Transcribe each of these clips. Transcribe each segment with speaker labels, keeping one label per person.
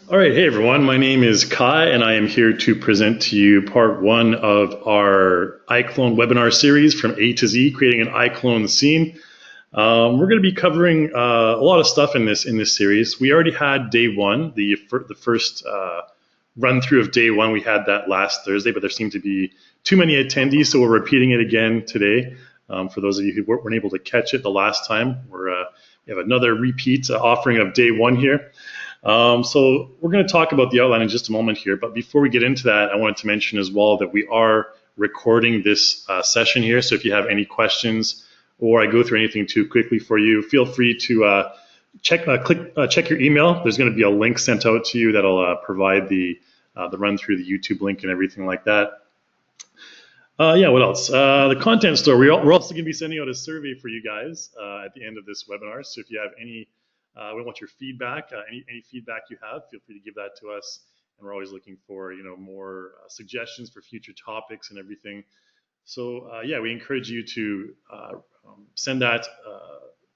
Speaker 1: All right, hey everyone, my name is Kai and I am here to present to you part one of our iClone webinar series from A to Z, creating an iClone scene. We're going to be covering a lot of stuff in this series. We already had day one, the first run through of day one. We had that last Thursday, but there seemed to be too many attendees, so we're repeating it again today. For those of you who weren't able to catch it the last time, we have another repeat offering of day one here. So we're going to talk about the outline in just a moment here, but before we get into that, I wanted to mention as well that we are recording this session here, so if you have any questions or I go through anything too quickly for you, feel free to check your email. There's going to be a link sent out to you that'll provide the run through, the YouTube link and everything like that. Yeah, what else? The content store, we're also going to be sending out a survey for you guys at the end of this webinar, so if you have any we want your feedback. Any feedback you have, feel free to give that to us. And we're always looking for more suggestions for future topics and everything. So yeah, we encourage you to send that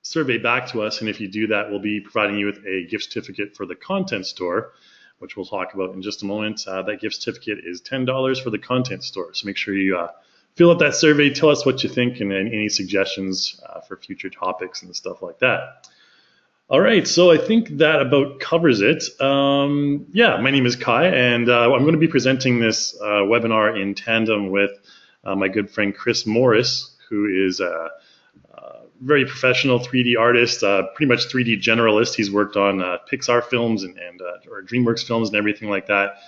Speaker 1: survey back to us. And if you do that, we'll be providing you with a gift certificate for the content store, which we'll talk about in just a moment. That gift certificate is $10 for the content store. So make sure you fill out that survey, tell us what you think, and any suggestions for future topics and stuff like that. All right, so I think that about covers it. Yeah, my name is Kai, and I'm going to be presenting this webinar in tandem with my good friend Chris Morris, who is a very professional 3D artist, pretty much 3D generalist. He's worked on Pixar films or DreamWorks films and everything like that.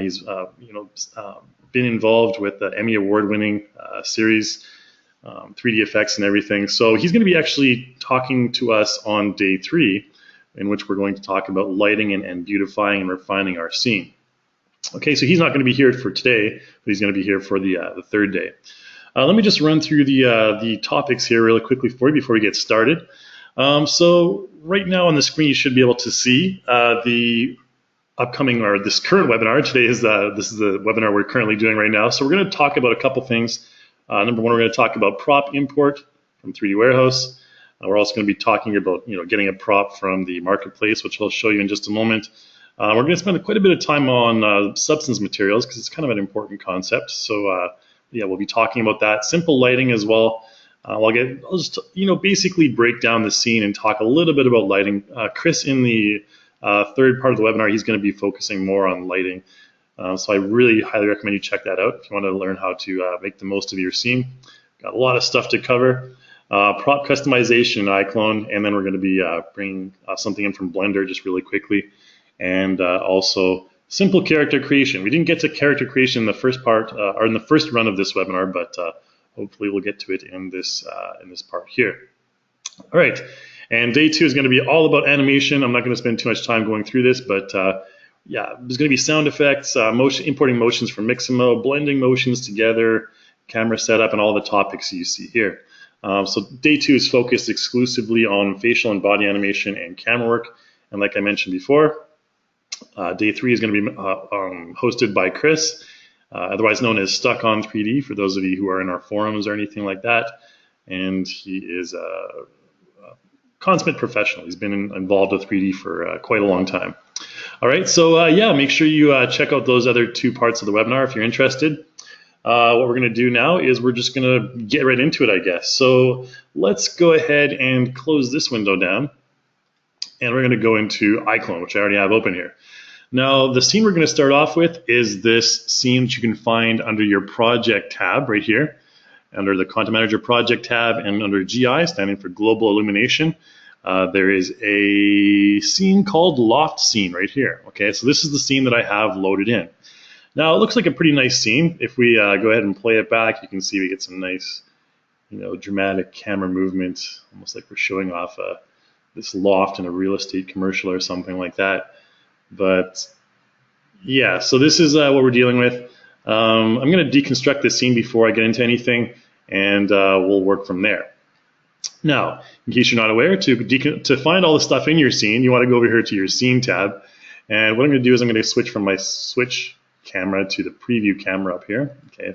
Speaker 1: He's been involved with the Emmy award-winning series. 3D effects and everything. So he's going to be actually talking to us on day 3, in which we're going to talk about lighting and beautifying and refining our scene. Okay, so he's not going to be here for today, but he's going to be here for the third day. Let me just run through the topics here really quickly for you before we get started. So right now on the screen you should be able to see the upcoming, or this current webinar. Today is this is the webinar we're currently doing right now. So we're going to talk about a couple things. Number one, we're going to talk about prop import from 3D Warehouse. We're also going to be talking about getting a prop from the marketplace, which I'll show you in just a moment. We're going to spend quite a bit of time on substance materials because it's kind of an important concept. So yeah, we'll be talking about that. Simple lighting as well. I'll just basically break down the scene and talk a little bit about lighting. Chris, in the third part of the webinar, he's going to be focusing more on lighting. So I really highly recommend you check that out if you want to learn how to make the most of your scene. Got a lot of stuff to cover. Prop customization in iClone, and then we're going to be bringing something in from Blender just really quickly. And also simple character creation. We didn't get to character creation in the first part, or in the first run of this webinar, but hopefully we'll get to it in this part here. All right, and day 2 is going to be all about animation. I'm not going to spend too much time going through this, but yeah, there's going to be sound effects, importing motions from Mixamo, blending motions together, camera setup, and all the topics you see here. So day 2 is focused exclusively on facial and body animation and camera work. And like I mentioned before, day 3 is going to be hosted by Chris, otherwise known as Stuck on 3D, for those of you who are in our forums or anything like that. And he is a consummate professional. He's been involved with 3D for quite a long time. All right, so yeah, make sure you check out those other 2 parts of the webinar if you're interested. What we're going to do now is we're just going to get right into it, I guess. So let's go ahead and close this window down, and we're going to go into iClone, which I already have open here. Now, the scene we're going to start off with is this scene that you can find under your Project tab right here, under the Content Manager Project tab, and under GI, standing for Global Illumination. There is a scene called Loft Scene right here. Okay, so this is the scene that I have loaded in. Now it looks like a pretty nice scene. If we go ahead and play it back, you can see we get some nice, dramatic camera movement, almost like we're showing off this loft in a real estate commercial or something like that. But yeah, so this is what we're dealing with. I'm going to deconstruct this scene before I get into anything, and we'll work from there. Now, in case you're not aware, to find all the stuff in your scene, you want to go over here to your Scene tab. And what I'm going to do is I'm going to switch from my Switch camera to the Preview camera up here. Okay,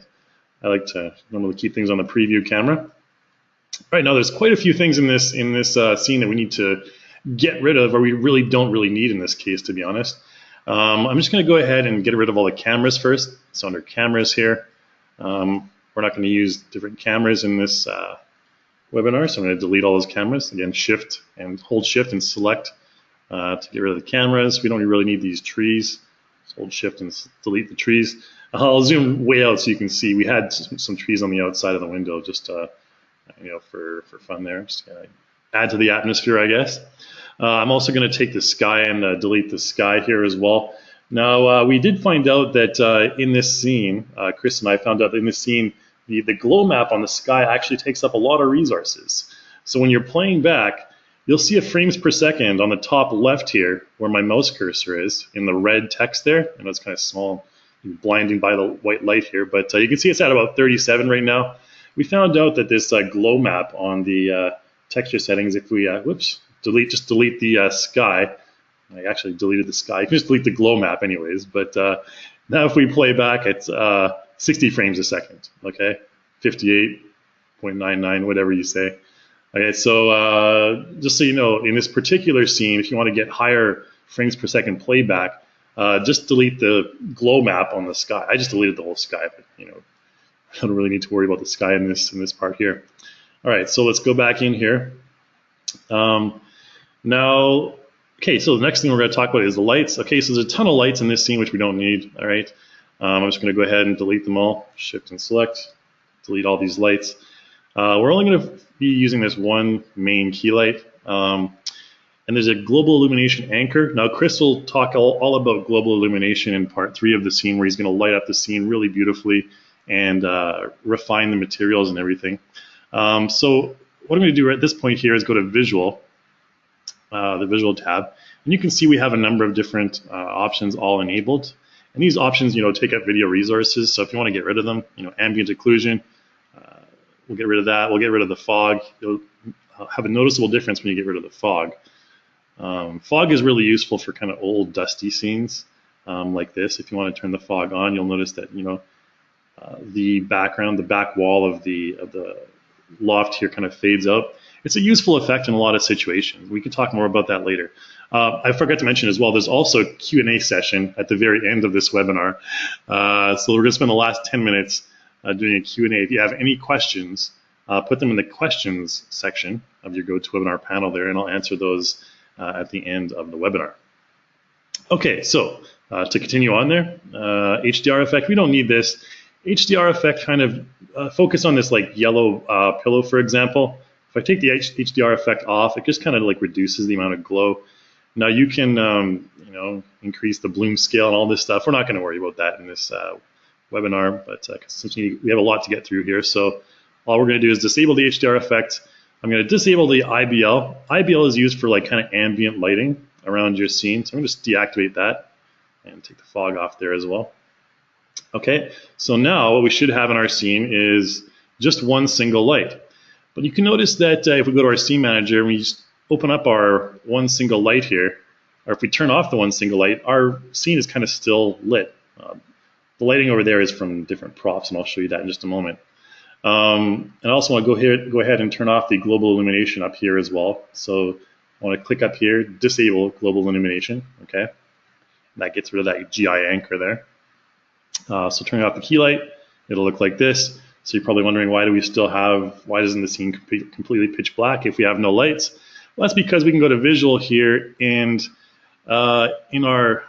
Speaker 1: I like to normally keep things on the Preview camera. Right now, there's quite a few things in this scene that we need to get rid of, or we really don't need in this case, to be honest. I'm just going to go ahead and get rid of all the cameras first. So under cameras here, we're not going to use different cameras in this webinar, so I'm going to delete all those cameras. Again, shift and hold shift and select to get rid of the cameras. We don't really need these trees. Just hold shift and delete the trees. I'll zoom way out so you can see we had some trees on the outside of the window, just for fun there. Just gonna add to the atmosphere, I guess. I'm also going to take the sky and delete the sky here as well. Now, we did find out that in this scene, Chris and I found out that in this scene, the glow map on the sky actually takes up a lot of resources. So when you're playing back, you'll see a frames per second on the top left here, where my mouse cursor is, in the red text there. I know it's kind of small, blinding by the white light here, but you can see it's at about 37 right now. We found out that this glow map on the texture settings, if we, just delete the sky. I actually deleted the sky. You can just delete the glow map anyways, but now if we play back, it's 60 frames a second, okay? 58.99, whatever you say. Okay, so just so you know, in this particular scene, if you want to get higher frames per second playback, just delete the glow map on the sky. I just deleted the whole sky, but I don't really need to worry about the sky in this part here. All right, so let's go back in here. Now, okay, so the next thing we're going to talk about is the lights. Okay, so there's a ton of lights in this scene which we don't need. All right, I'm just going to go ahead and delete them all. Shift and select, delete all these lights. We're only going to be using this one main key light. And there's a global illumination anchor. Now, Chris will talk all about global illumination in part 3 of the scene, where he's going to light up the scene really beautifully and refine the materials and everything. So what I'm going to do at this point here is go to Visual, the Visual tab, and you can see we have a number of different options all enabled. And these options, take up video resources. So if you want to get rid of them, ambient occlusion, we'll get rid of that. We'll get rid of the fog. You'll have a noticeable difference when you get rid of the fog. Fog is really useful for kind of old, dusty scenes like this. If you want to turn the fog on, you'll notice that the background, the back wall of the loft here kind of fades out. It's a useful effect in a lot of situations. We can talk more about that later. I forgot to mention as well, there's also a Q&A session at the very end of this webinar. So we're going to spend the last 10 minutes doing a Q&A. If you have any questions, put them in the questions section of your GoToWebinar panel there, and I'll answer those at the end of the webinar. Okay, so to continue on there, HDR effect, we don't need this. HDR effect kind of focus on this like yellow pillow, for example. If I take the HDR effect off, it just kind of like reduces the amount of glow. Now you can increase the bloom scale and all this stuff. We're not going to worry about that in this webinar, but since we have a lot to get through here, so all we're going to do is disable the HDR effect. I'm going to disable the IBL. IBL is used for like kind of ambient lighting around your scene, so I'm going to just deactivate that and take the fog off there as well. Okay, so now what we should have in our scene is just one single light. But you can notice that if we go to our scene manager and we just open up our one single light here, or if we turn off the one single light, our scene is kind of still lit. The lighting over there is from different props, and I'll show you that in just a moment. And I also want to go ahead and turn off the global illumination up here as well. So I want to click up here, disable global illumination, okay? And that gets rid of that GI anchor there. So turning off the key light, it'll look like this. So you're probably wondering, why doesn't the scene completely pitch black if we have no lights? Well, that's because we can go to Visual here, and in our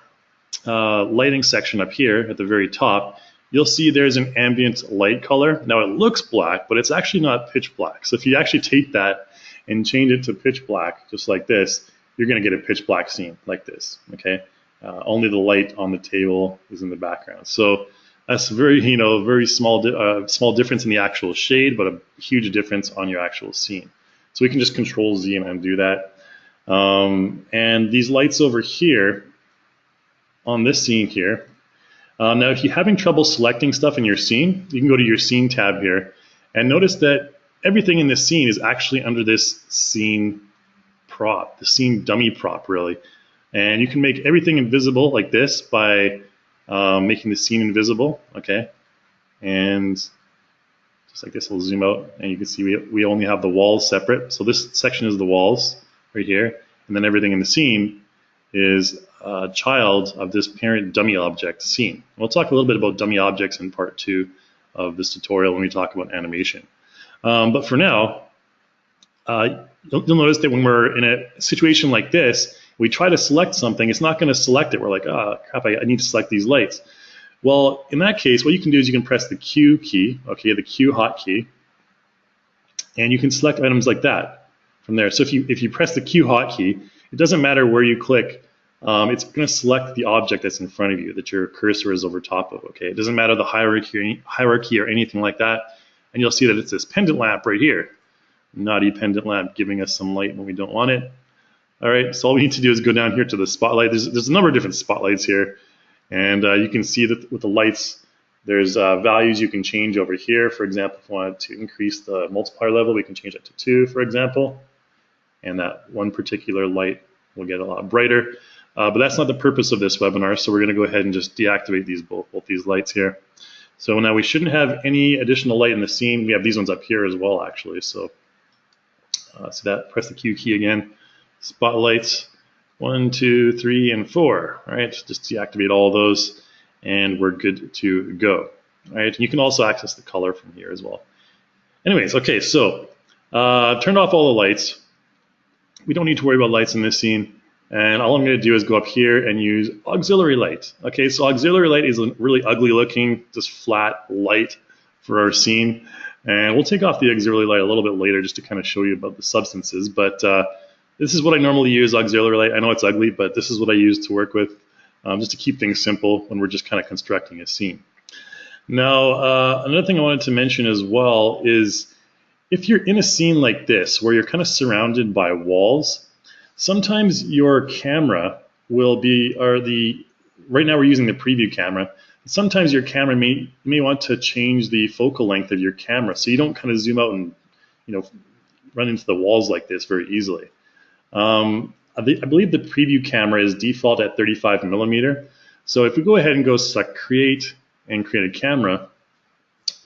Speaker 1: lighting section up here at the very top, you'll see there's an ambient light color. Now it looks black, but it's actually not pitch black. So if you actually take that and change it to pitch black, just like this, you're going to get a pitch black scene like this, okay? Only the light on the table is in the background. So that's very, very small difference in the actual shade, but a huge difference on your actual scene. So we can just Control Z and undo that. And these lights over here on this scene here. Now, if you're having trouble selecting stuff in your scene, you can go to your Scene tab here and notice that everything in this scene is actually under this scene prop, the scene dummy prop, really. And you can make everything invisible like this by making the scene invisible, okay? And just like this, we'll zoom out, and you can see we only have the walls separate. So this section is the walls right here, and then everything in the scene is child of this parent dummy object scene. We'll talk a little bit about dummy objects in part 2 of this tutorial when we talk about animation. But for now, you'll notice that when we're in a situation like this, we try to select something, it's not going to select it. We're like, oh, crap, I need to select these lights. Well, in that case, what you can do is you can press the Q key, okay, the Q hotkey, and you can select items like that from there. So if you press the Q hotkey, it doesn't matter where you click, it's going to select the object that's in front of you, that your cursor is over top of, okay? It doesn't matter the hierarchy or anything like that, and you'll see that it's this pendant lamp right here. Naughty pendant lamp giving us some light when we don't want it. All right, so all we need to do is go down here to the spotlight. There's a number of different spotlights here, and you can see that with the lights, there's values you can change over here. For example, if we wanted to increase the multiplier level, we can change it to 2, for example, and that one particular light will get a lot brighter. But that's not the purpose of this webinar, so we're going to go ahead and just deactivate these both these lights here. So now we shouldn't have any additional light in the scene. We have these ones up here as well, actually. So press the Q key again. Spotlights 1, 2, 3, and 4. All right, just deactivate all of those, and we're good to go. All right, and you can also access the color from here as well. Anyways, okay, so turned off all the lights. We don't need to worry about lights in this scene. And all I'm going to do is go up here and use Auxilary Light. Okay, so Auxiliary Light is a really ugly looking, just flat light for our scene. And we'll take off the Auxiliary Light a little bit later just to kind of show you about the substances. But this is what I normally use, Auxiliary Light. I know it's ugly, but this is what I use to work with, just to keep things simple when we're just kind of constructing a scene. Now, another thing I wanted to mention as well is if you're in a scene like this, where you're kind of surrounded by walls, sometimes your camera will be, right now we're using the preview camera. Sometimes your camera you may want to change the focal length of your camera so you don't kind of zoom out and run into the walls like this very easily. I believe the preview camera is default at 35 millimeter. So if we go ahead and go select create and create a camera,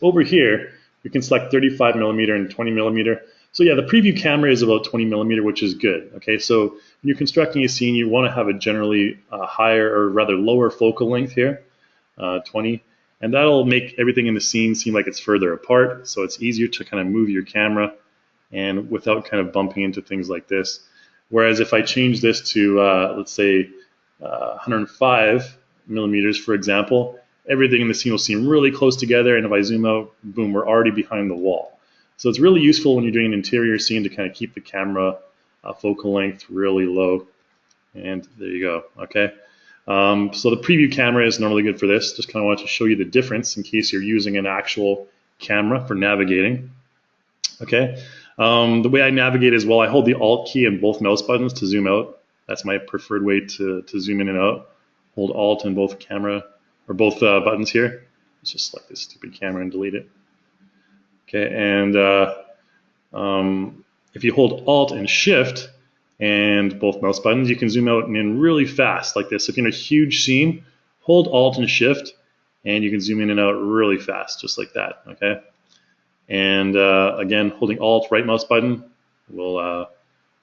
Speaker 1: over here you can select 35 millimeter and 20 millimeter. So yeah, the preview camera is about 20 millimeter, which is good. Okay, so when you're constructing a scene, you want to have a generally higher or rather lower focal length here, 20, and that'll make everything in the scene seem like it's further apart. So it's easier to kind of move your camera and without kind of bumping into things like this. Whereas if I change this to let's say 105 millimeters, for example, everything in the scene will seem really close together, and if I zoom out, boom, we're already behind the wall. So it's really useful when you're doing an interior scene to kind of keep the camera focal length really low. And there you go, okay? So the preview camera is normally good for this. Just kind of wanted to show you the difference in case you're using an actual camera for navigating, okay? The way I navigate as well, I hold the Alt key and both mouse buttons to zoom out. That's my preferred way to zoom in and out. Hold Alt and both buttons here. Let's just select this stupid camera and delete it. Okay, and if you hold Alt and Shift and both mouse buttons, you can zoom out and in really fast like this. If you're in a huge scene, hold Alt and Shift, and you can zoom in and out really fast, just like that. Okay, and again, holding Alt, right mouse button, will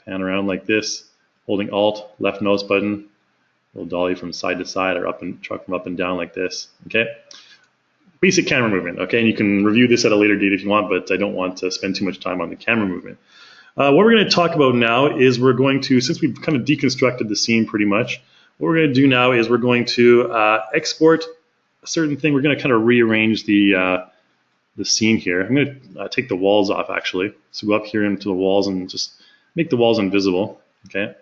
Speaker 1: pan around like this. Holding Alt, left mouse button, will dolly from side to side or truck from up and down like this. Okay. Basic camera movement, okay, and you can review this at a later date if you want, but I don't want to spend too much time on the camera movement. What we're going to talk about now is we're going to, since we've kind of deconstructed the scene pretty much, what we're going to do now is we're going to export a certain thing. We're going to kind of rearrange the scene here. I'm going to take the walls off actually. So go up here into the walls and just make the walls invisible, okay.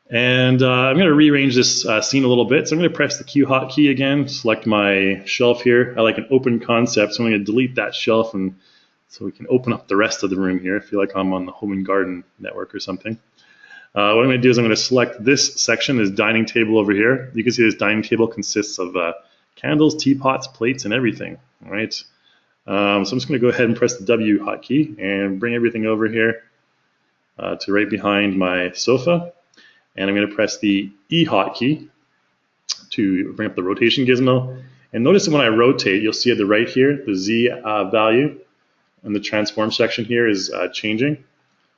Speaker 1: And I'm going to rearrange this scene a little bit. So I'm going to press the Q hotkey again, select my shelf here. I like an open concept, so I'm going to delete that shelf and so we can open up the rest of the room here. I feel like I'm on the Home and Garden network or something. What I'm going to do is I'm going to select this section, this dining table over here. You can see this dining table consists of candles, teapots, plates, and everything. All right. So I'm just going to go ahead and press the W hotkey and bring everything over here to right behind my sofa. And I'm going to press the E hotkey to bring up the rotation gizmo. And notice that when I rotate, you'll see at the right here, the Z value and the transform section here is changing.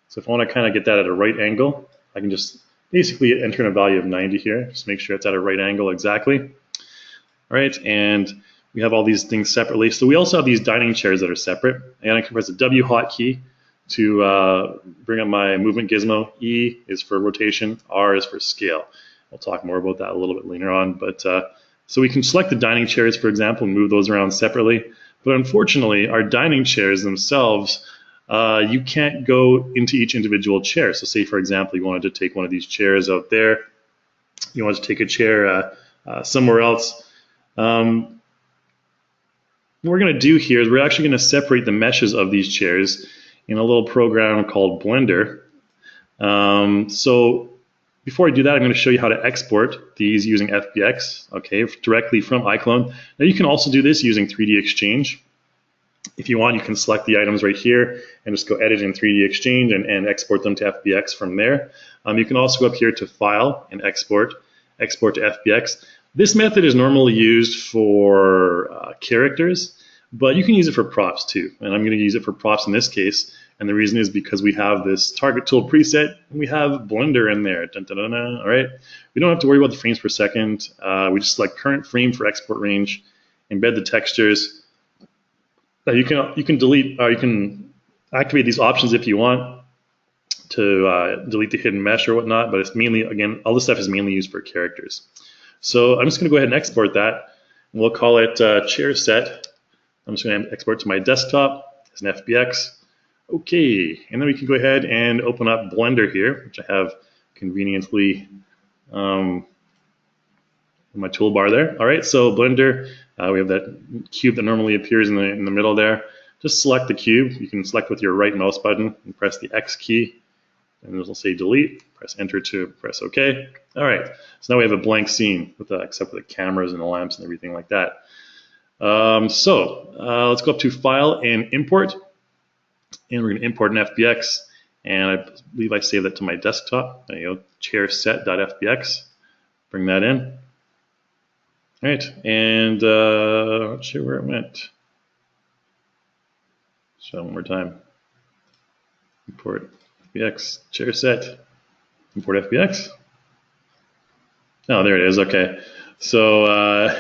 Speaker 1: So if I want to kind of get that at a right angle, I can just basically enter in a value of 90 here. Just make sure it's at a right angle exactly. All right, and we have all these things separately. So we also have these dining chairs that are separate. And I can press the W hotkey to bring up my movement gizmo. E is for rotation, R is for scale. We'll talk more about that a little bit later on. But so we can select the dining chairs, for example, and move those around separately. But unfortunately, our dining chairs themselves, you can't go into each individual chair. So say, for example, you wanted to take one of these chairs out there. You want to take a chair somewhere else. What we're going to do here is we're actually going to separate the meshes of these chairs in a little program called Blender. So before I do that, I'm going to show you how to export these using FBX, okay, directly from iClone. Now you can also do this using 3D Exchange. If you want, you can select the items right here and just go edit in 3D Exchange and export them to FBX from there. You can also go up here to File and Export to FBX. This method is normally used for characters, but you can use it for props too. And I'm going to use it for props in this case. And the reason is because we have this target tool preset and we have Blender in there. Dun, dun, dun, dun. All right. We don't have to worry about the frames per second. We just select current frame for export range, embed the textures. Now you can delete, or you can activate these options if you want to delete the hidden mesh or whatnot. But it's mainly, again, all this stuff is mainly used for characters. So I'm just going to go ahead and export that. And we'll call it chair set. I'm just going to export to my desktop as an FBX. Okay, and then we can go ahead and open up Blender here, which I have conveniently in my toolbar there. All right, so Blender, we have that cube that normally appears in the middle there. Just select the cube. You can select with your right mouse button and press the X key, and it'll say delete. Press enter to press OK. All right, so now we have a blank scene with except for the cameras and the lamps and everything like that. Let's go up to File and Import. And we're going to import an FBX, and I believe I saved that to my desktop. There you go, chairset.fbx. Bring that in. All right, and not sure where it went. So one more time. Import FBX, chairset, import FBX. Oh, there it is. Okay. So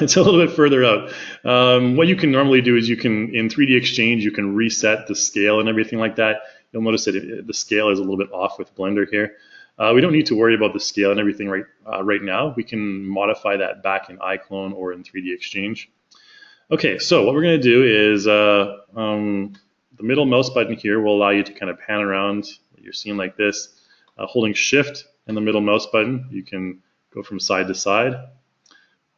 Speaker 1: it's a little bit further out. What you can normally do is you can, in 3D Exchange, you can reset the scale and everything like that. You'll notice that the scale is a little bit off with Blender here. We don't need to worry about the scale and everything right now. We can modify that back in iClone or in 3D Exchange. Okay, so what we're going to do is the middle mouse button here will allow you to kind of pan around. You're seeing like this. Holding Shift and the middle mouse button, you can go from side to side.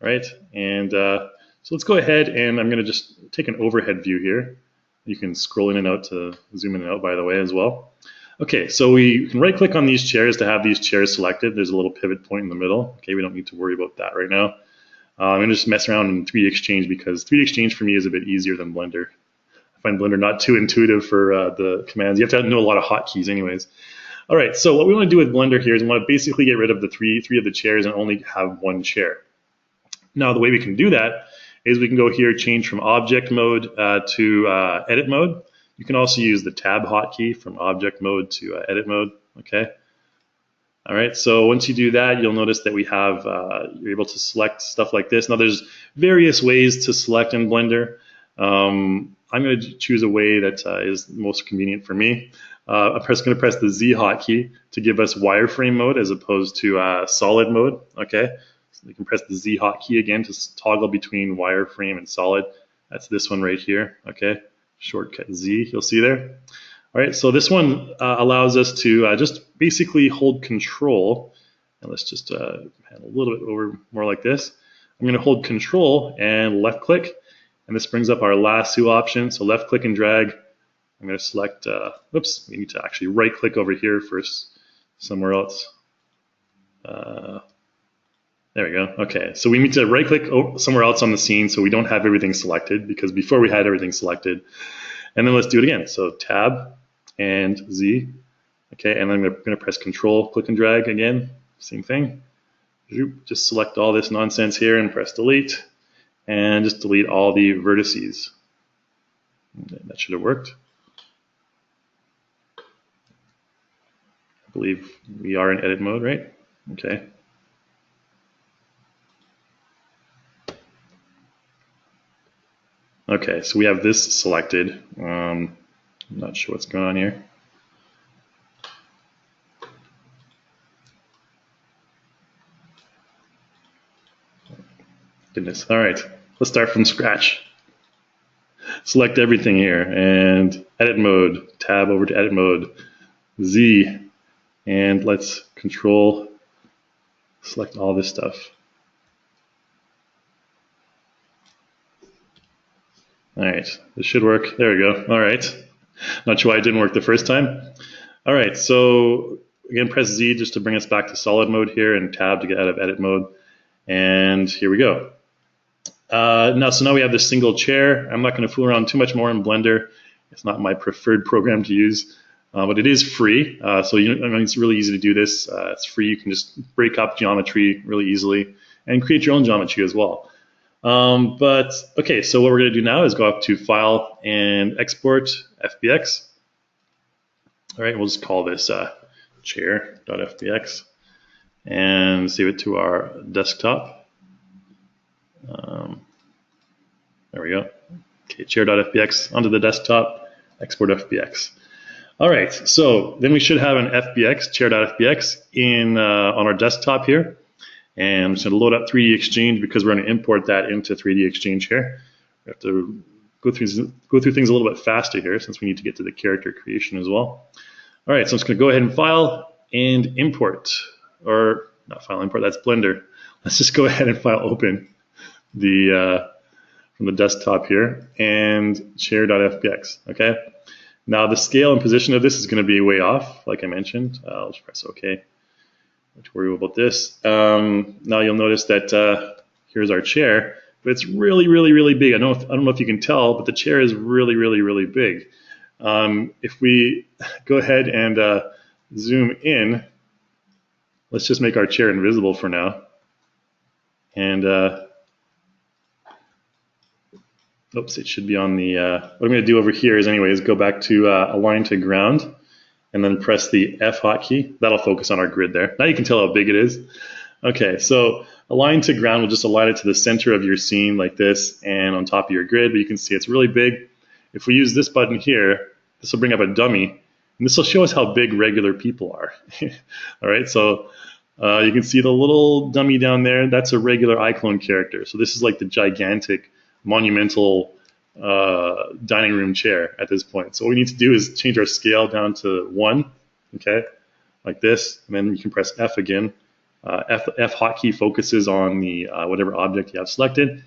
Speaker 1: Right, and so let's go ahead and I'm going to just take an overhead view here. You can scroll in and out to zoom in and out, by the way, as well. Okay, so we can right click on these chairs to have these chairs selected. There's a little pivot point in the middle. Okay, we don't need to worry about that right now. I'm going to just mess around in 3D Exchange because 3D Exchange for me is a bit easier than Blender. I find Blender not too intuitive for the commands. You have to know a lot of hotkeys anyways. All right, so what we want to do with Blender here is we want to basically get rid of the three of the chairs and only have one chair. Now, the way we can do that is we can go here, change from object mode to edit mode. You can also use the tab hotkey from object mode to edit mode, okay? All right, so once you do that, you'll notice that we have, you're able to select stuff like this. Now, there's various ways to select in Blender. I'm going to choose a way that is most convenient for me. I'm going to press the Z hotkey to give us wireframe mode as opposed to solid mode, okay? So you can press the Z hotkey again to toggle between wireframe and solid. That's this one right here, okay? Shortcut Z, you'll see there. All right, so this one allows us to just basically hold control. And let's just pan a little bit over more like this. I'm going to hold control and left click. And this brings up our lasso option. So left click and drag. I'm going to select, whoops, we need to actually right click over here first, somewhere else. There we go. Okay, so we need to right click somewhere else on the scene so we don't have everything selected, because before we had everything selected. And then let's do it again. So tab and Z. Okay, and then I'm going to press control, click and drag again. Same thing. Just select all this nonsense here and press delete. And just delete all the vertices. That should have worked. I believe we are in edit mode, right? Okay. Okay, so we have this selected. I'm not sure what's going on here. Goodness. All right, let's start from scratch. Select everything here and edit mode, tab over to edit mode, Z, and let's control, select all this stuff. All right, this should work. There we go. All right. Not sure why it didn't work the first time. All right, so again, press Z just to bring us back to solid mode here, and tab to get out of edit mode. And here we go. So now we have this single chair. I'm not going to fool around too much more in Blender. It's not my preferred program to use, but it is free. So it's really easy to do this. It's free. You can just break up geometry really easily and create your own geometry as well. But okay, so what we're going to do now is go up to File and Export FBX. All right, we'll just call this chair.fbx and save it to our desktop. There we go. Okay, chair.fbx onto the desktop, export FBX. All right, so then we should have an FBX, chair.fbx, on our desktop here. And I'm just going to load up 3D Exchange because we're going to import that into 3D Exchange here. We have to go through things a little bit faster here since we need to get to the character creation as well. All right, so I'm just going to go ahead and file and import, or not file import, that's Blender. Let's just go ahead and file open from the desktop here and chair.fbx. Okay. Now the scale and position of this is going to be way off, like I mentioned. I'll just press OK. Don't worry about this. Now you'll notice that here's our chair, but it's really, really, really big. I don't know if you can tell, but the chair is really, really, really big. If we go ahead and zoom in, let's just make our chair invisible for now. And oops, it should be on the, what I'm going to do over here is go back to align to ground and then press the F hotkey. That'll focus on our grid there. Now you can tell how big it is. Okay, so align to ground will just align it to the center of your scene like this and on top of your grid, but you can see it's really big. If we use this button here, this will bring up a dummy, and this will show us how big regular people are. All right, so you can see the little dummy down there. That's a regular iClone character. So this is like the gigantic, monumental dining room chair at this point. So what we need to do is change our scale down to 1, okay, like this, and then you can press F again. F hotkey focuses on the whatever object you have selected,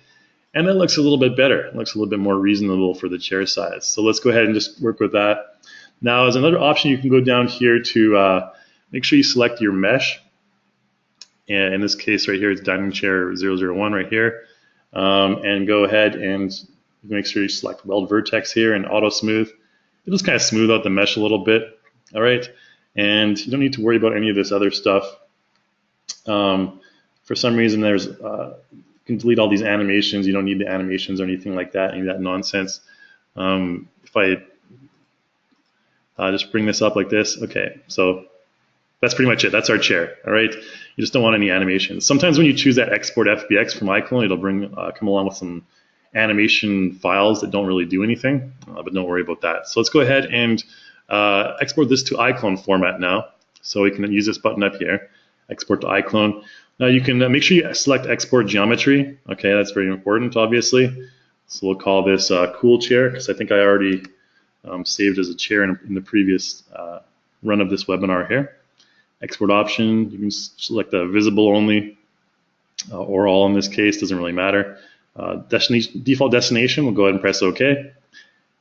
Speaker 1: and that looks a little bit better. It looks a little bit more reasonable for the chair size. So let's go ahead and just work with that. Now, as another option, you can go down here to make sure you select your mesh. And in this case right here, it's dining chair 001 right here. And go ahead and make sure you select weld vertex here and auto smooth. It'll just kind of smooth out the mesh a little bit. All right. And you don't need to worry about any of this other stuff. For some reason, you can delete all these animations. You don't need the animations or anything like that, any of that nonsense. If I just bring this up like this, okay, so that's pretty much it. That's our chair, all right? You just don't want any animations. Sometimes when you choose that export FBX from iClone, it'll come along with some animation files that don't really do anything, but don't worry about that. So let's go ahead and export this to iClone format now. So we can use this button up here, export to iClone. Now you can make sure you select export geometry. Okay, that's very important, obviously. So we'll call this cool chair, because I think I already saved as a chair in the previous run of this webinar here. Export option, you can select the visible only or all in this case, doesn't really matter. Default destination, we'll go ahead and press OK.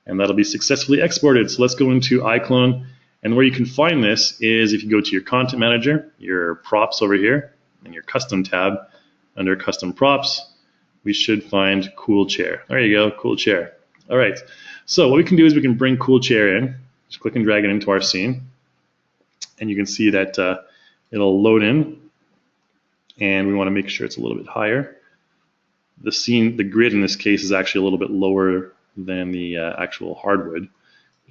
Speaker 1: And that'll be successfully exported. So let's go into iClone. And where you can find this is if you go to your content manager, your props over here, and your custom tab. Under custom props, we should find cool chair. There you go, cool chair. All right, so what we can do is we can bring cool chair in. Just click and drag it into our scene. And you can see that it'll load in. And we want to make sure it's a little bit higher. The grid in this case is actually a little bit lower than the actual hardwood.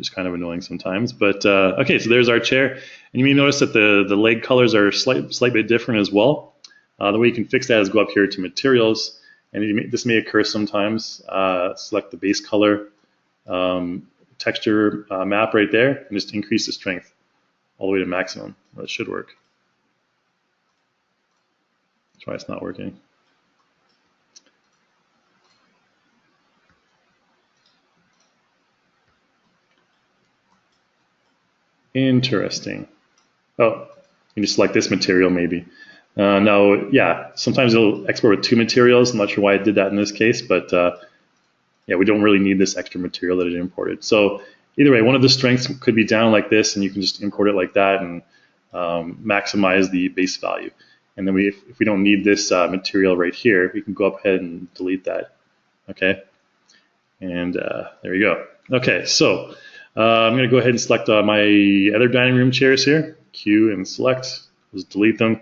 Speaker 1: which is kind of annoying sometimes. But okay, so there's our chair. And you may notice that the leg colors are slight bit different as well. The way you can fix that is go up here to materials, and this may occur sometimes. Select the base color texture map right there, and just increase the strength all the way to maximum. That should work. That's why it's not working. Interesting. Oh, you just select this material maybe. Now, yeah, sometimes it'll export with two materials. I'm not sure why it did that in this case, but yeah, we don't really need this extra material that it imported. So either way, one of the strengths could be down like this, and you can just import it like that and maximize the base value. And then if we don't need this material right here, we can go up ahead and delete that. Okay, and there we go. Okay, so I'm going to go ahead and select my other dining room chairs here. Q and select. Just delete them.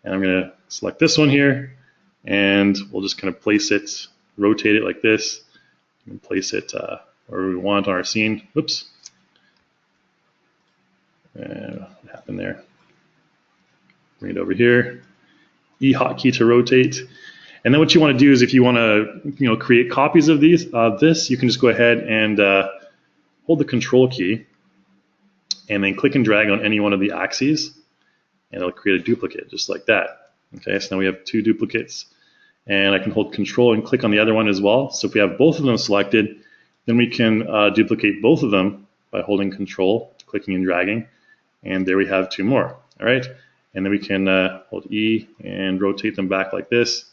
Speaker 1: And I'm going to select this one here, and we'll just kind of place it, rotate it like this, and place it where we want on our scene. Whoops. What happened there? Bring it over here. E hotkey to rotate. And then what you want to do is if you want to create copies of this, you can just go ahead and hold the control key and then click and drag on any one of the axes, and it'll create a duplicate just like that. Okay, so now we have two duplicates, and I can hold control and click on the other one as well. So if we have both of them selected, then we can duplicate both of them by holding control, clicking and dragging, and there we have two more. All right, and then we can hold E and rotate them back like this,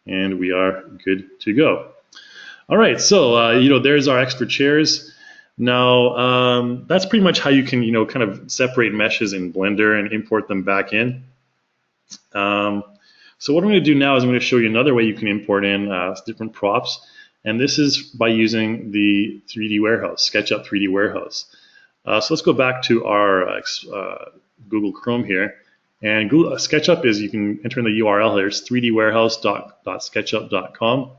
Speaker 1: and we are good to go. All right, so there's our extra chairs. Now, that's pretty much how you can, kind of separate meshes in Blender and import them back in. So what I'm going to do now is I'm going to show you another way you can import in different props. And this is by using the 3D warehouse, SketchUp 3D warehouse. So let's go back to our Google Chrome here. And SketchUp is, you can enter in the URL here, it's 3dwarehouse.sketchup.com.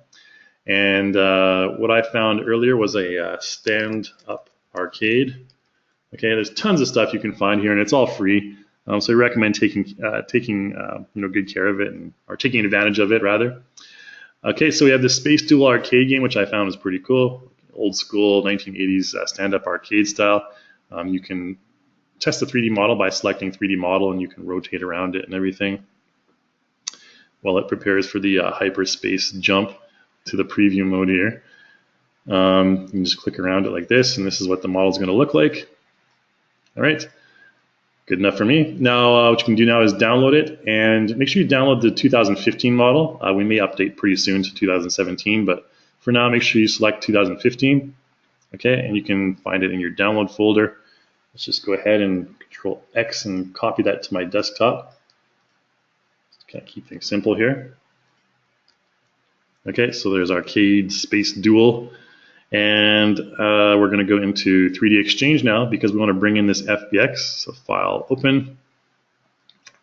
Speaker 1: And what I found earlier was a stand-up arcade. Okay, there's tons of stuff you can find here, and it's all free. So I recommend taking good care of it, or taking advantage of it rather. Okay, so we have the Space Duel arcade game, which I found is pretty cool. Old school 1980s stand-up arcade style. You can test the 3D model by selecting 3D model, and you can rotate around it and everything while it prepares for the hyperspace jump to the preview mode here. You can just click around it like this, and this is what the model is going to look like. All right, good enough for me. Now what you can do now is download it, and make sure you download the 2015 model. We may update pretty soon to 2017, but for now make sure you select 2015. Okay, and you can find it in your download folder. Let's just go ahead and Control X and copy that to my desktop. Just kind of keep things simple here. Okay, so there's Arcade Space Duel, and we're going to go into 3D Exchange now because we want to bring in this FBX. So File, Open,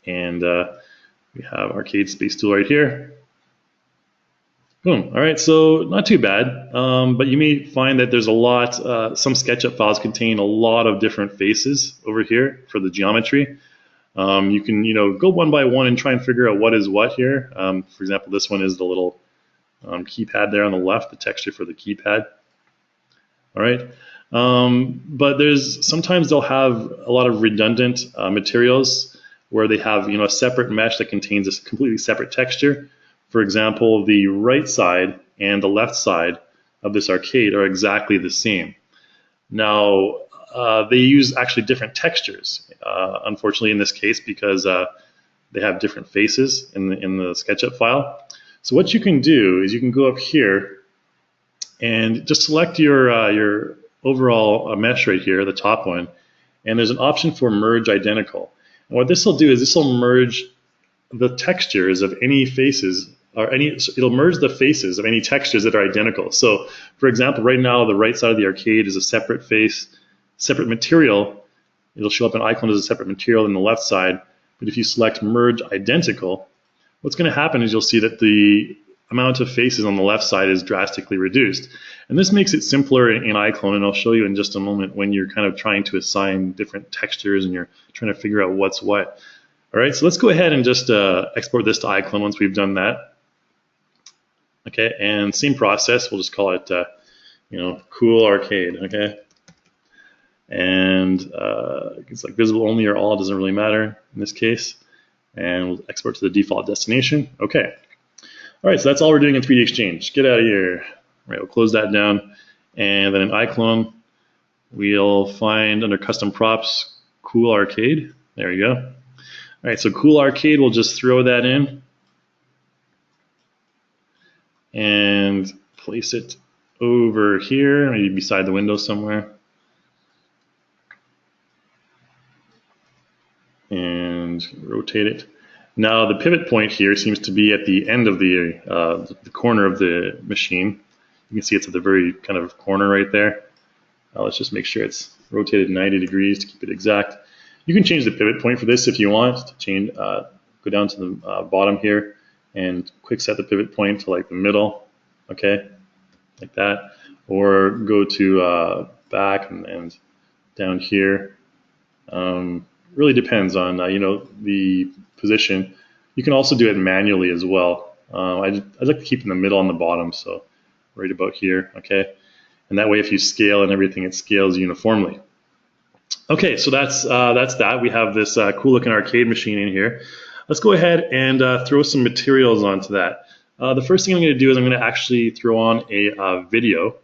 Speaker 1: and we have Arcade Space Duel right here. Boom. All right, so not too bad, but you may find that there's a lot. Some SketchUp files contain a lot of different faces over here for the geometry. You can go one by one and try and figure out what is what here. For example, this one is the little keypad there on the left, the texture for the keypad. All right, but sometimes they'll have a lot of redundant materials where they have a separate mesh that contains a completely separate texture. For example, the right side and the left side of this arcade are exactly the same. Now they use actually different textures, unfortunately in this case, because they have different faces in the SketchUp file. So what you can do is you can go up here and just select your overall mesh right here, the top one, and there's an option for merge identical. And what this will do is this will merge the textures of any faces, it'll merge the faces of any textures that are identical. So for example, right now the right side of the arcade is a separate face, separate material. It'll show up in iClone as a separate material on the left side, but if you select merge identical, what's going to happen is you'll see that the amount of faces on the left side is drastically reduced. And this makes it simpler in iClone, and I'll show you in just a moment when you're kind of trying to assign different textures and you're trying to figure out what's what. All right, so let's go ahead and just export this to iClone once we've done that. Okay, and same process, we'll just call it, Cool Arcade, okay? And it's like visible only or all, doesn't really matter in this case. And we'll export to the default destination, okay. All right, so that's all we're doing in 3D Exchange. Get out of here. All right, we'll close that down. And then in iClone, we'll find under custom props, Cool Arcade. There you go. All right, so Cool Arcade, we'll just throw that in and place it over here, maybe beside the window somewhere. And rotate it. Now the pivot point here seems to be at the end of the corner of the machine. You can see it's at the very kind of corner right there. Let's just make sure it's rotated 90 degrees to keep it exact. You can change the pivot point for this if you want. To change, go down to the bottom here and quick set the pivot point to like the middle, okay, like that. Or go to back and down here. Really depends on the position. You can also do it manually as well. I like to keep in the middle and the bottom, so right about here, okay? And that way if you scale and everything, it scales uniformly. Okay, so that's that. We have this cool looking arcade machine in here. Let's go ahead and throw some materials onto that. The first thing I'm going to do is I'm going to actually throw on a video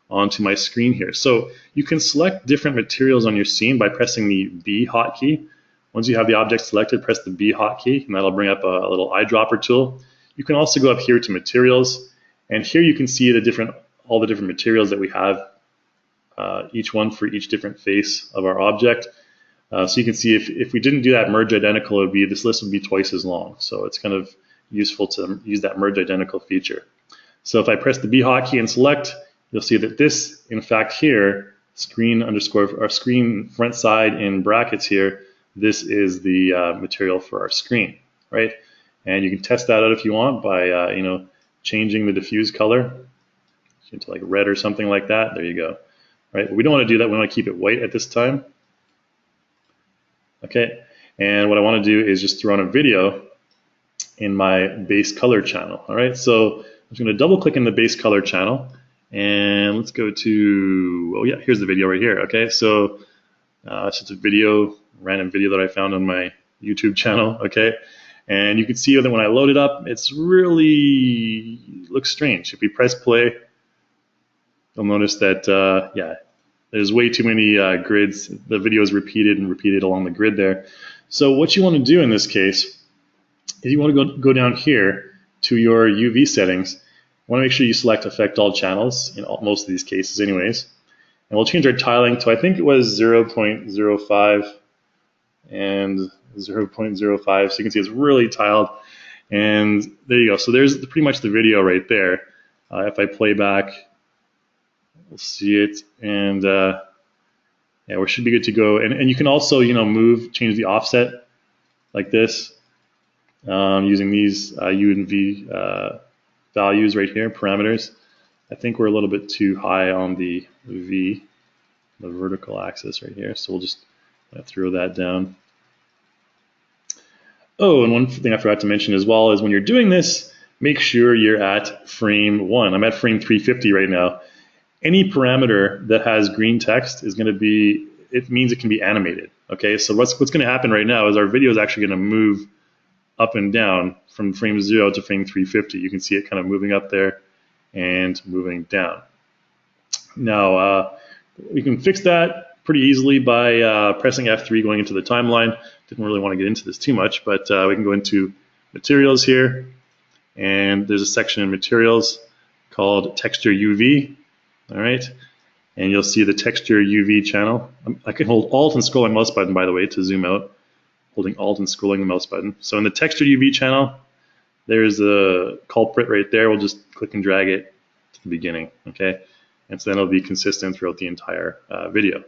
Speaker 1: onto my screen here. So you can select different materials on your scene by pressing the B hotkey. Once you have the object selected, press the B hotkey, and that'll bring up a little eyedropper tool. You can also go up here to materials, and here you can see all the different materials that we have, each one for each different face of our object. So you can see if we didn't do that merge identical, this list would be twice as long. So it's kind of useful to use that merge identical feature. So if I press the B hotkey and select, you'll see that this, in fact, here, screen front side in brackets here, this is the material for our screen, right? And you can test that out if you want by, changing the diffuse color into like red or something like that. There you go, right? But we don't want to do that. We want to keep it white at this time. Okay, and what I want to do is just throw on a video in my base color channel. All right, so I'm just going to double click in the base color channel. And let's go to, oh yeah, here's the video right here, okay? So it's just a video, random video that I found on my YouTube channel, okay? And you can see that when I load it up, it's really looks strange. If we press play, you'll notice that, yeah, there's way too many grids. The video is repeated and repeated along the grid there. So what you want to do in this case is you want to go down here to your UV settings. You want to make sure you select Affect All Channels in most of these cases anyways. And we'll change our tiling to, I think it was 0.05 and 0.05. So you can see it's really tiled. And there you go. So there's pretty much the video right there. If I play back, we'll see it. And yeah, we should be good to go. And you can also, change the offset like this using these U and V values right here, parameters. I think we're a little bit too high on the V, the vertical axis right here. So we'll just throw that down. Oh, and one thing I forgot to mention as well is when you're doing this, make sure you're at frame 1. I'm at frame 350 right now. Any parameter that has green text is going to be, it means it can be animated. Okay, so what's going to happen right now is our video is actually going to move up and down from frame 0 to frame 350. You can see it kind of moving up there and moving down. Now, we can fix that pretty easily by pressing F3 going into the timeline. Didn't really want to get into this too much, but we can go into materials here, and there's a section in materials called texture UV. All right, and you'll see the texture UV channel. I can hold Alt and scroll my mouse button, by the way, to zoom out. Holding Alt and scrolling the mouse button. So in the texture UV channel, there's a culprit right there. We'll just click and drag it to the beginning, okay? And so then it'll be consistent throughout the entire video.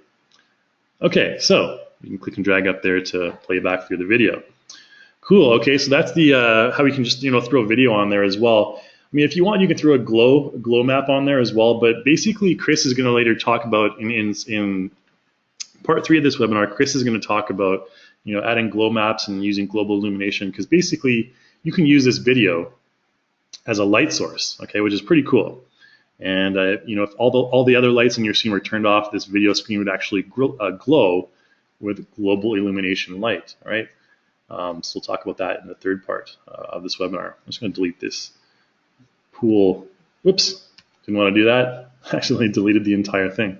Speaker 1: Okay, so you can click and drag up there to play back through the video. Cool, okay, so that's the how we can just throw video on there as well. mean, if you want, you can throw a glow map on there as well. But basically, Chris is going to later talk about in part 3 of this webinar. Chris is going to talk about adding glow maps and using global illumination, because basically you can use this video as a light source, okay, which is pretty cool. And if all the other lights in your scene were turned off, this video screen would actually glow with global illumination light. All right. So we'll talk about that in the third part of this webinar. I'm just going to delete this pool. Whoops, didn't want to do that. Actually deleted the entire thing.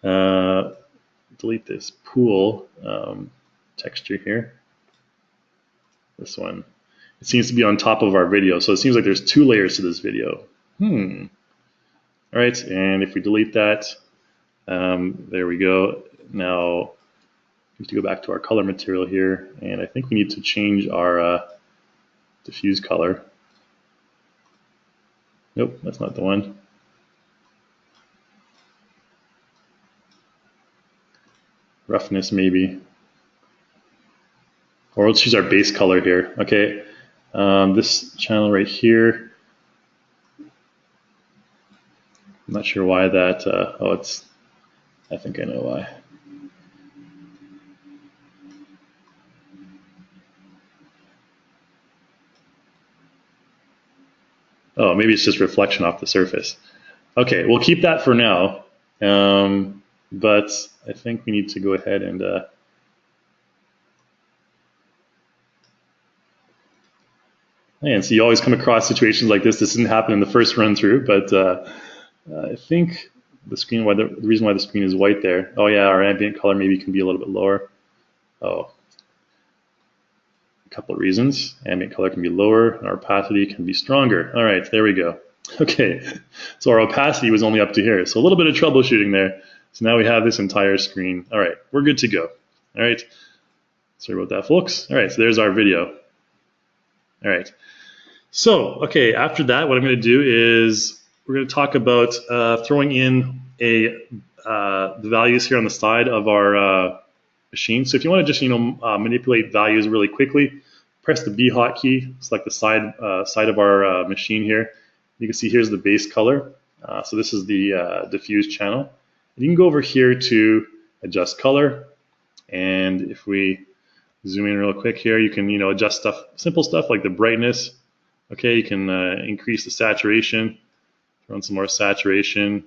Speaker 1: Delete this pool texture here. This one. It seems to be on top of our video, so it seems like there's 2 layers to this video. All right, and if we delete that, there we go. Now we have to go back to our color material here, and I think we need to change our diffuse color. Nope, that's not the one. Roughness maybe. Or let's choose our base color here. Okay, this channel right here. I'm not sure why that, I think I know why. Oh, maybe it's just reflection off the surface. Okay, we'll keep that for now. But I think we need to go ahead and so you always come across situations like this. This didn't happen in the first run through, but I think the screen, the reason why the screen is white there. Oh yeah, our ambient color maybe can be a little bit lower. Oh, a couple of reasons. Ambient color can be lower, and our opacity can be stronger. All right, there we go. Okay, so our opacity was only up to here. So a little bit of troubleshooting there. So now we have this entire screen. All right, we're good to go. All right, sorry about that, folks. All right, so there's our video. All right, so okay, after that, what I'm going to do is we're going to talk about throwing in the values here on the side of our machine. So if you want to just manipulate values really quickly, press the B hotkey, select the side of our machine here. You can see here's the base color. So this is the diffuse channel. And you can go over here to adjust color, and if we zoom in real quick here, you can adjust simple stuff like the brightness. Okay, you can increase the saturation, throw in some more saturation.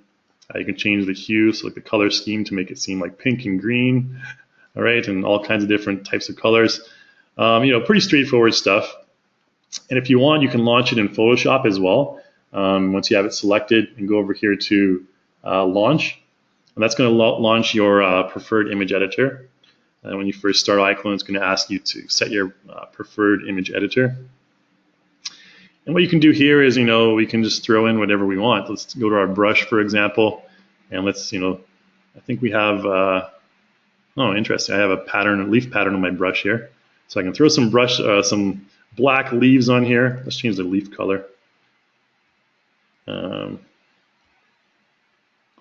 Speaker 1: You can change the hue, so like the color scheme, to make it seem like pink and green. All right, and all kinds of different types of colors. Pretty straightforward stuff. And if you want, you can launch it in Photoshop as well. Once you have it selected, and go over here to launch, and that's going to launch your preferred image editor. And when you first start iClone, it's going to ask you to set your preferred image editor. And what you can do here is, we can just throw in whatever we want. Let's go to our brush, for example, and let's, I think we have, oh, interesting. I have a leaf pattern on my brush here. So I can throw some black leaves on here. Let's change the leaf color.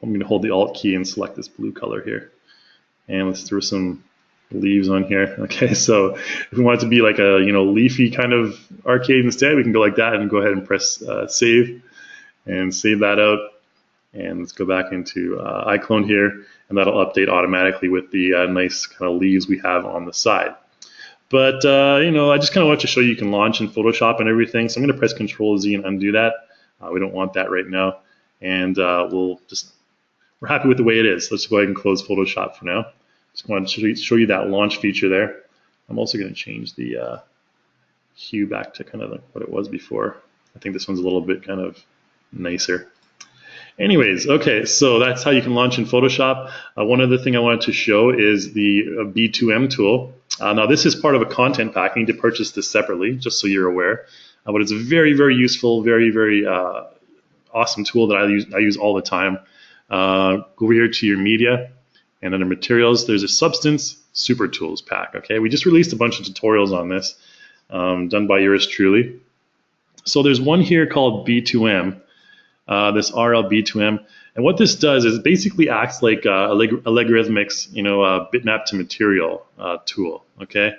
Speaker 1: I'm going to hold the Alt key and select this blue color here. And let's throw some leaves on here. Okay, so if we want it to be like a leafy kind of arcade instead, we can go like that and go ahead and press save and save that out. And let's go back into iClone here, and that'll update automatically with the nice kind of leaves we have on the side. But I just kind of want to show you can launch in Photoshop and everything. So I'm going to press Control Z and undo that. We don't want that right now, and we're happy with the way it is. Let's go ahead and close Photoshop for now. Just want to show you that launch feature there. I'm also going to change the hue back to kind of like what it was before. I think this one's a little bit kind of nicer. Anyways, okay, so that's how you can launch in Photoshop. One other thing I wanted to show is the B2M tool. Now this is part of a content pack. You need to purchase this separately, just so you're aware. But it's a very, very useful, very, very awesome tool that I use all the time. Go over here to your media, and under materials, there's a substance super tools pack. Okay, we just released a bunch of tutorials on this, done by yours truly. So there's one here called B2M, this RL-B2M, and what this does is it basically acts like a logarithmics, bitmap to material tool. Okay,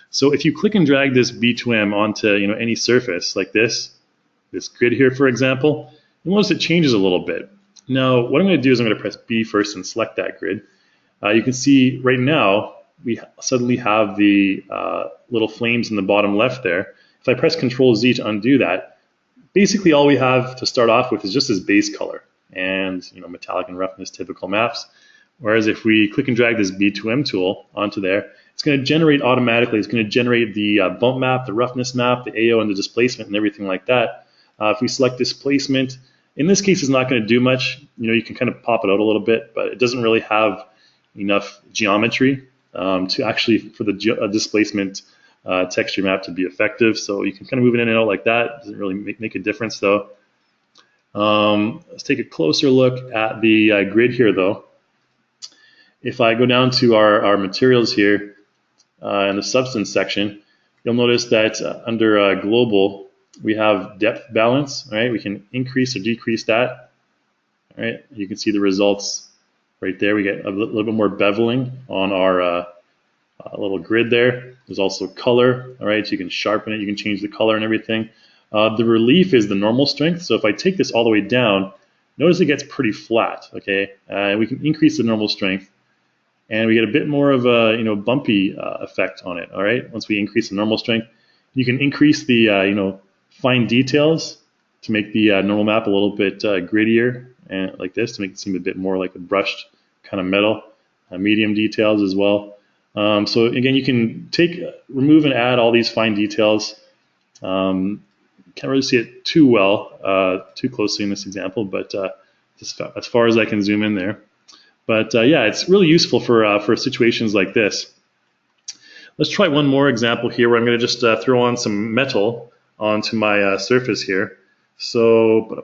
Speaker 1: so if you click and drag this B2M onto any surface like this this grid here, for example, you'll notice it changes a little bit. Now, what I'm going to do is I'm going to press B first and select that grid. You can see right now we suddenly have the little flames in the bottom left there. If I press Control Z to undo that, basically all we have to start off with is just this base color and metallic and roughness typical maps. Whereas if we click and drag this B2M tool onto there, it's going to generate automatically. It's going to generate the bump map, the roughness map, the AO, and the displacement, and everything like that. If we select displacement, in this case, it's not going to do much. You can kind of pop it out a little bit, but it doesn't really have enough geometry to actually for the displacement texture map to be effective. So you can kind of move it in and out like that. It doesn't really make a difference though. Let's take a closer look at the grid here though. If I go down to our materials here in the substance section, you'll notice that under global, we have depth balance, right? We can increase or decrease that, right? You can see the results right there. We get a little bit more beveling on our little grid there. There's also color, all right? So you can sharpen it, you can change the color and everything. The relief is the normal strength. So if I take this all the way down, notice it gets pretty flat, okay? We can increase the normal strength, and we get a bit more of a bumpy effect on it, all right? Once we increase the normal strength, you can increase the fine details to make the normal map a little bit grittier, and like this to make it seem a bit more like a brushed kind of metal. Medium details as well. So again, you can remove and add all these fine details. Can't really see it too well, too closely in this example, but just as far as I can zoom in there. But yeah, it's really useful for situations like this. Let's try one more example here where I'm going to just throw on some metal onto my surface here. So,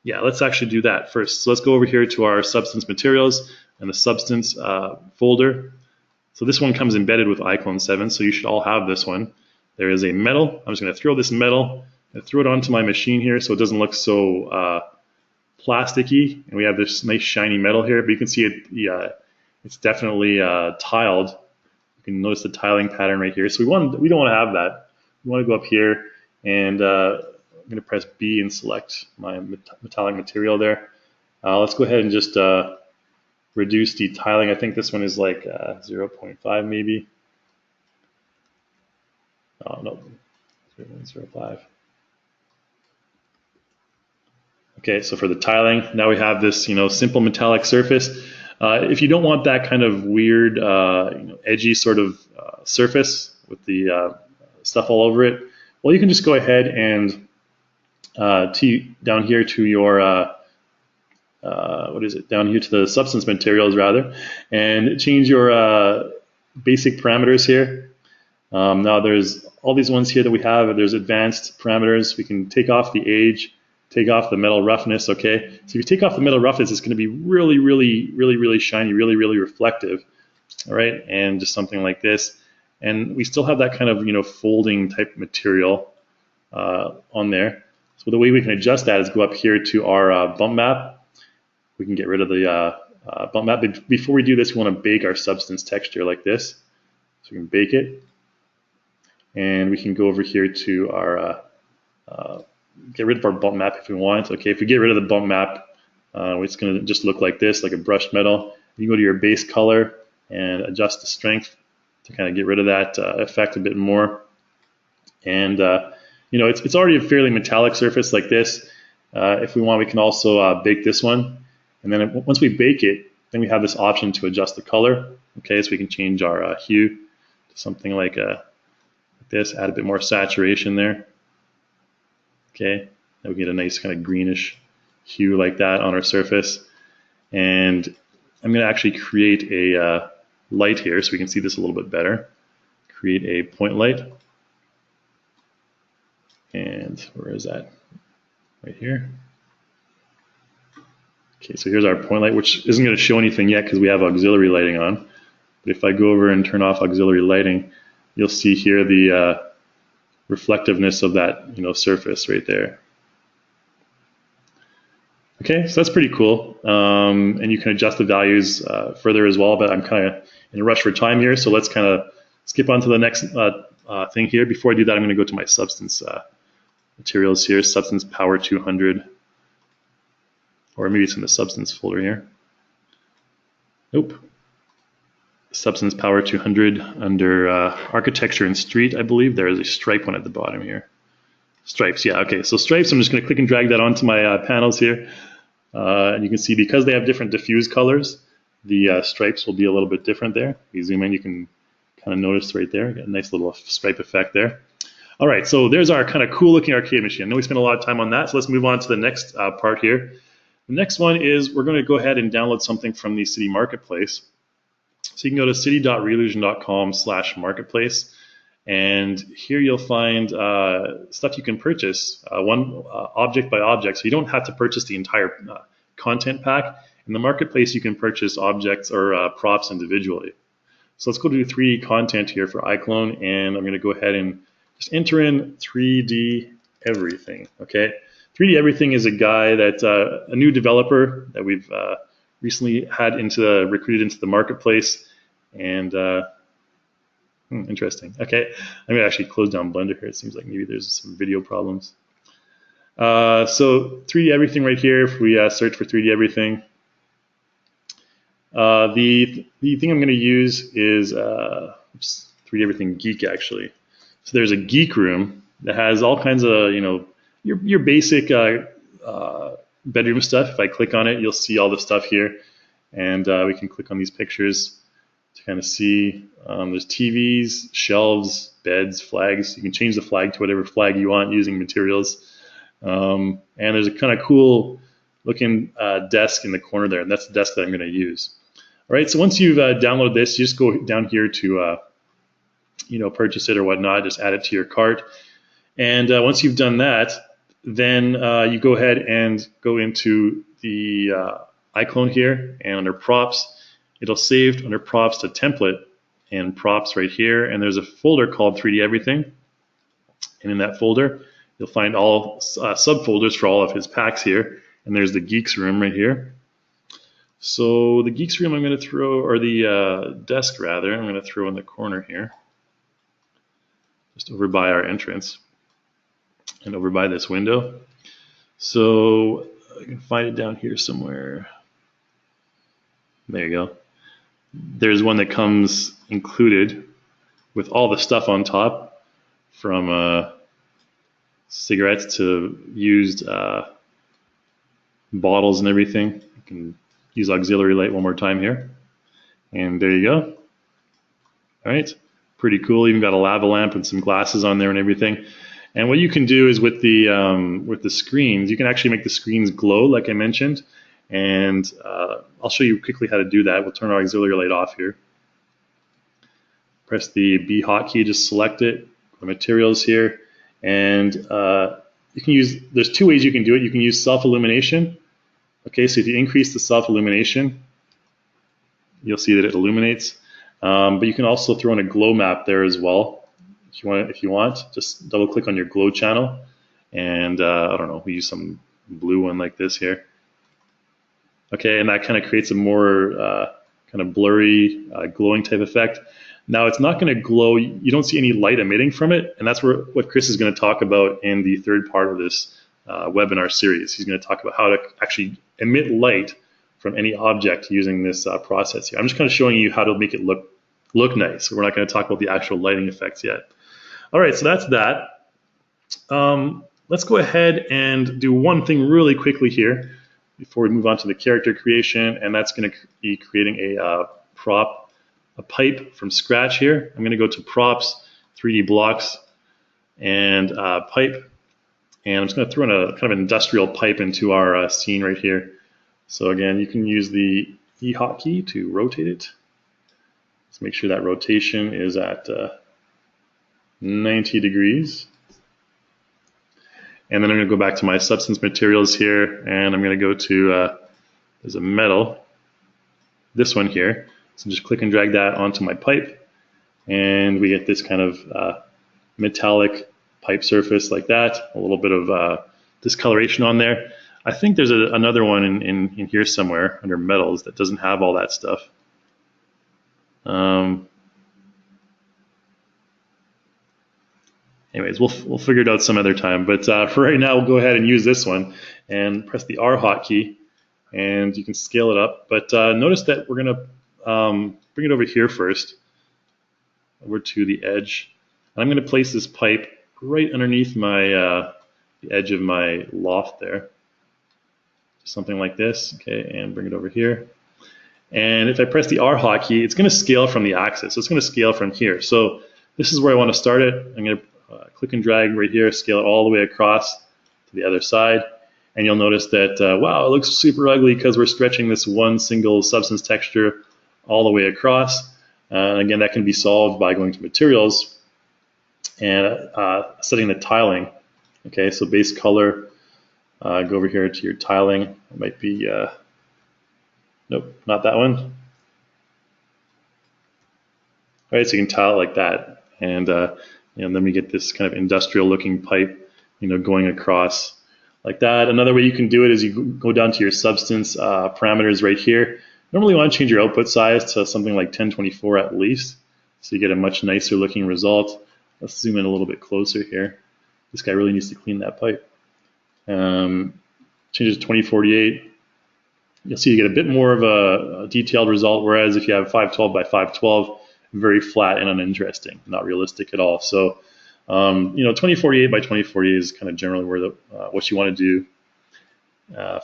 Speaker 1: yeah, let's actually do that first. So let's go over here to our substance materials and the substance folder. So this one comes embedded with iClone 7, so you should all have this one. There is a metal. I'm just going to throw this metal and throw it onto my machine here so it doesn't look so plasticky, and we have this nice shiny metal here, but you can see it's definitely tiled. You can notice the tiling pattern right here. So we don't want to have that. We want to go up here, and I'm going to press B and select my metallic material there. Let's go ahead and just reduce the tiling. I think this one is like 0.5 maybe. Oh no, 0.05. Okay, so for the tiling, now we have this, simple metallic surface. If you don't want that kind of weird, edgy sort of surface with the stuff all over it, well, you can just go ahead and down here to your down here to the substance materials rather, and change your basic parameters here. Now there's all these ones here that we have. There's advanced parameters. We can take off the age. Take off the metal roughness, okay? So if you take off the metal roughness, it's going to be really, really, really, really shiny, really, really reflective, all right? And just something like this. And we still have that kind of, folding type material on there. So the way we can adjust that is go up here to our bump map. We can get rid of the bump map. But before we do this, we want to bake our substance texture like this. So we can bake it. And we can go over here to our get rid of our bump map if we want. Okay, if we get rid of the bump map, it's going to just look like this, like a brushed metal. You can go to your base color and adjust the strength to kind of get rid of that effect a bit more. And it's already a fairly metallic surface like this. If we want, we can also bake this one. And then once we bake it, then we have this option to adjust the color. Okay, so we can change our hue to something like this, add a bit more saturation there. Okay, then we get a nice kind of greenish hue like that on our surface. And I'm going to actually create a light here so we can see this a little bit better. Create a point light. And where is that? Right here. Okay, so here's our point light, which isn't going to show anything yet because we have auxiliary lighting on. But if I go over and turn off auxiliary lighting, you'll see here the reflectiveness of that surface right there. Okay, so that's pretty cool, and you can adjust the values further as well, but I'm kind of in a rush for time here, so let's kind of skip on to the next thing here. Before I do that, I'm going to go to my substance materials here, substance power 200, or maybe it's in the substance folder here. Nope. Substance power 200 under architecture and street, I believe. There is a stripe one at the bottom here. Stripes, yeah, okay. So stripes, I'm just going to click and drag that onto my panels here. And you can see because they have different diffuse colors, the stripes will be a little bit different there. If you zoom in, you can kind of notice right there. Got a nice little stripe effect there. All right, so there's our kind of cool looking arcade machine. I know we spent a lot of time on that, so let's move on to the next part here. The next one is we're going to go ahead and download something from the City Marketplace. So you can go to city.reallusion.com/marketplace, and here you'll find stuff you can purchase object by object. So you don't have to purchase the entire content pack. In the marketplace, you can purchase objects or props individually. So let's go to 3D content here for iClone, and I'm going to go ahead and just enter in 3D everything. Okay, 3D everything is a guy that a new developer that we've recently had recruited into the marketplace, and interesting. Okay, I'm gonna actually close down Blender here. It seems like maybe there's some video problems. So 3D everything right here. If we search for 3D everything, the thing I'm going to use is 3D everything geek actually. So there's a geek room that has all kinds of your basic bedroom stuff. If I click on it, you'll see all the stuff here, and we can click on these pictures to kind of see. There's TVs, shelves, beds, flags. You can change the flag to whatever flag you want using materials. And there's a kind of cool looking desk in the corner there, and that's the desk that I'm going to use. All right, so once you've downloaded this, you just go down here to purchase it or whatnot. Just add it to your cart, and once you've done that, then you go ahead and go into the iClone here, and under props, it'll save under props to template and props right here, and there's a folder called 3D everything, and in that folder you'll find all subfolders for all of his packs here, and there's the geeks room right here. So the geeks room I'm going to throw, or the desk rather, I'm going to throw in the corner here, just over by our entrance and over by this window. So I can find it down here somewhere. There you go. There's one that comes included with all the stuff on top, from cigarettes to used bottles and everything. You can use Auxilary Light one more time here, and there you go. All right, pretty cool. Even got a lava lamp and some glasses on there and everything. And what you can do is with the screens, you can actually make the screens glow, like I mentioned. And I'll show you quickly how to do that. We'll turn our Auxiliary Light off here. Press the B hotkey, just select it. The materials here, and you can use. There's two ways you can do it. You can use self-illumination. Okay, so if you increase the self-illumination, you'll see that it illuminates. But you can also throw in a glow map there as well. If you want, just double-click on your glow channel, and I don't know, we use some blue one like this here. Okay, and that kind of creates a more kind of blurry, glowing type effect. Now it's not going to glow. You don't see any light emitting from it, and that's what Chris is going to talk about in the third part of this webinar series. He's going to talk about how to actually emit light from any object using this process here. I'm just kind of showing you how to make it look nice. We're not going to talk about the actual lighting effects yet. All right, so that's that. Let's go ahead and do one thing really quickly here before we move on to the character creation, and that's going to be creating a prop, a pipe from scratch here. I'm going to go to props, 3D blocks, and pipe, and I'm just going to throw in a kind of industrial pipe into our scene right here. So again, you can use the E hotkey to rotate it. Let's make sure that rotation is at 90 degrees. And then I'm going to go back to my substance materials here, and I'm going to go to, there's a metal, this one here. So just click and drag that onto my pipe, and we get this kind of metallic pipe surface like that, a little bit of discoloration on there. I think there's another one in here somewhere under metals that doesn't have all that stuff. Anyways, we'll figure it out some other time. But for right now, we'll go ahead and use this one and press the R hotkey, and you can scale it up. But notice that we're going to bring it over here first, over to the edge. And I'm going to place this pipe right underneath my the edge of my loft there. Something like this, okay, and bring it over here. And if I press the R hotkey, it's going to scale from the axis. So it's going to scale from here. So this is where I want to start it. I'm going to click and drag right here, scale it all the way across to the other side. And you'll notice that, wow, it looks super ugly because we're stretching this one single substance texture all the way across. And again, that can be solved by going to materials and setting the tiling. Okay, so base color, go over here to your tiling. It might be, nope, not that one. All right, so you can tile it like that. And then we get this kind of industrial looking pipe, going across like that. Another way you can do it is you go down to your substance parameters right here. Normally you want to change your output size to something like 1024 at least, so you get a much nicer looking result. Let's zoom in a little bit closer here. This guy really needs to clean that pipe. Change it to 2048. You'll see you get a bit more of a detailed result, whereas if you have 512 by 512, very flat and uninteresting, not realistic at all. So, 2048 by 2048 is kind of generally where what you want to do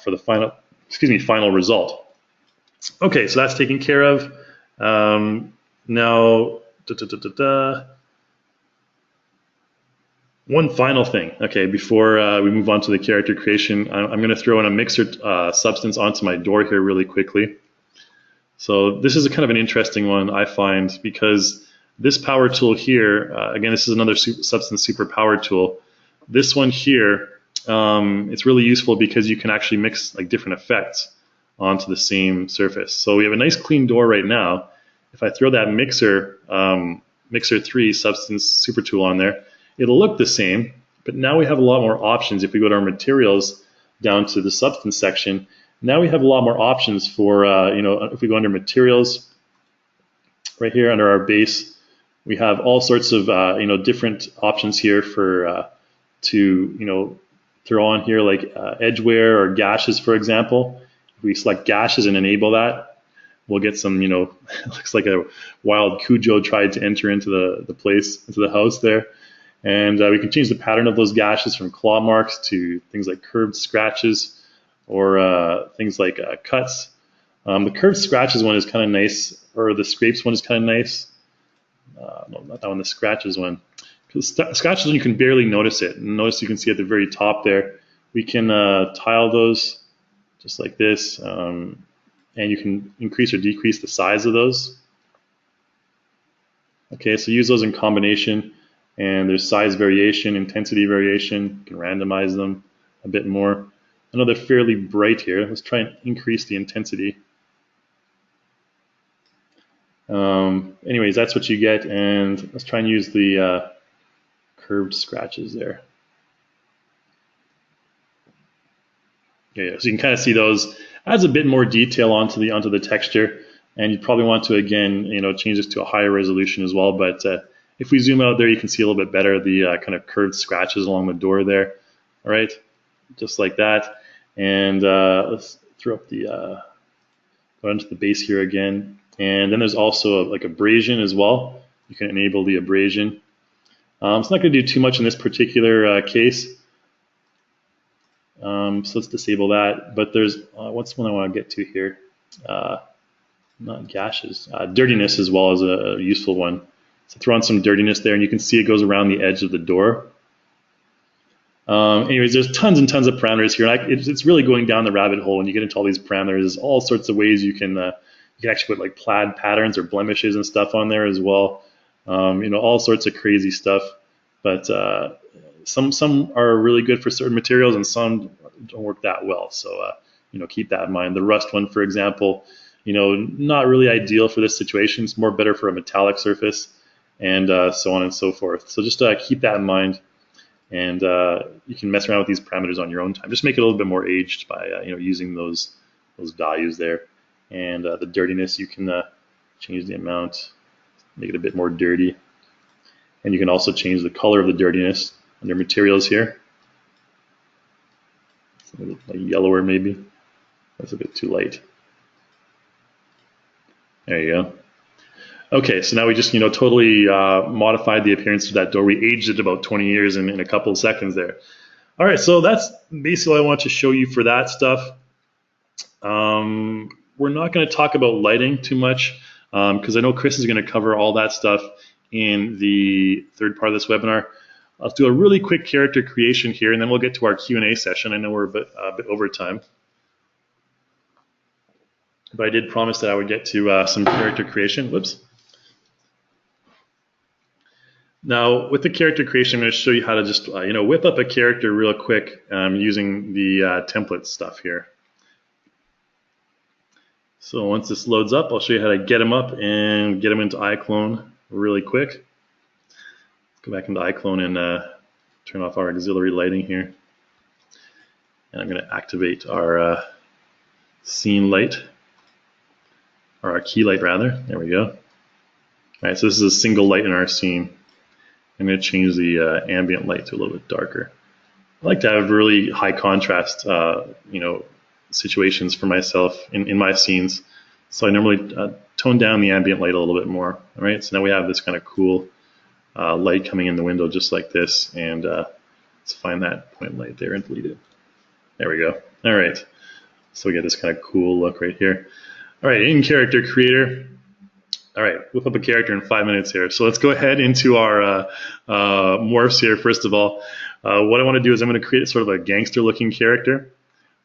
Speaker 1: for the final result. Okay, so that's taken care of. Now, one final thing, okay, before we move on to the character creation, I'm going to throw in a mixer substance onto my door here really quickly. So this is a kind of an interesting one, I find, because this power tool here, again, this is another substance super power tool. This one here, it's really useful because you can actually mix like different effects onto the same surface. So we have a nice clean door right now. If I throw that mixer 3 substance super tool on there, it'll look the same, but now we have a lot more options. If we go to our materials down to the substance section, now we have a lot more options for, if we go under materials, right here under our base, we have all sorts of, different options here for, to throw on here like edgeware or gashes, for example. If we select gashes and enable that, we'll get some, looks like a wild Cujo tried to enter into the house there. And we can change the pattern of those gashes from claw marks to things like curved scratches or things like cuts. The curved scratches one is kind of nice, or the scrapes one is kind of nice. No, not that one, the scratches one. Because the scratches one, you can barely notice it. And notice you can see at the very top there, we can tile those just like this. And you can increase or decrease the size of those. Okay, so use those in combination. And there's size variation, intensity variation. You can randomize them a bit more. I know they're fairly bright here. Let's try and increase the intensity. Anyways, that's what you get. And let's try and use the curved scratches there. Yeah, so you can kind of see those. Adds a bit more detail onto the texture. And you probably want to, again, change this to a higher resolution as well. But if we zoom out there, you can see a little bit better the kind of curved scratches along the door there. All right, just like that. And let's throw up go into the base here again. And then there's also like abrasion as well. You can enable the abrasion. It's not going to do too much in this particular case. So let's disable that. But there's what's one I want to get to here? Not gashes. Dirtiness as well as a useful one. So throw on some dirtiness there, and you can see it goes around the edge of the door. Anyways, there's tons and tons of parameters here. It's really going down the rabbit hole when you get into all these parameters. There's all sorts of ways you can actually put like plaid patterns or blemishes and stuff on there as well. All sorts of crazy stuff. But some are really good for certain materials, and some don't work that well. So keep that in mind. The rust one, for example, not really ideal for this situation. It's more better for a metallic surface, and so on and so forth. So just keep that in mind, and you can mess around with these parameters on your own time. Just make it a little bit more aged by using those values there. And the dirtiness, you can change the amount, make it a bit more dirty. And you can also change the color of the dirtiness under materials here. It's a little like yellower maybe. That's a bit too light. There you go. Okay, so now we just totally modified the appearance of that door. We aged it about 20 years in a couple of seconds there. All right, so that's basically what I want to show you for that stuff. We're not going to talk about lighting too much because I know Chris is going to cover all that stuff in the third part of this webinar. Let's do a really quick character creation here, and then we'll get to our Q&A session. I know we're a bit over time, but I did promise that I would get to some character creation. Whoops. Now, with the character creation, I'm going to show you how to just whip up a character real quick using the template stuff here. So once this loads up, I'll show you how to get them up and get them into iClone really quick. Let's go back into iClone and turn off our auxiliary lighting here. And I'm going to activate our scene light, or our key light rather. There we go. All right, so this is a single light in our scene. I'm going to change the ambient light to a little bit darker. I like to have really high contrast, situations for myself in my scenes. So I normally tone down the ambient light a little bit more. All right, so now we have this kind of cool light coming in the window just like this. And let's find that point light there and delete it. There we go. All right, so we get this kind of cool look right here. All right, in Character Creator. All right, whip up a character in 5 minutes here. So let's go ahead into our morphs here. First of all, what I want to do is I'm going to create sort of a gangster looking character.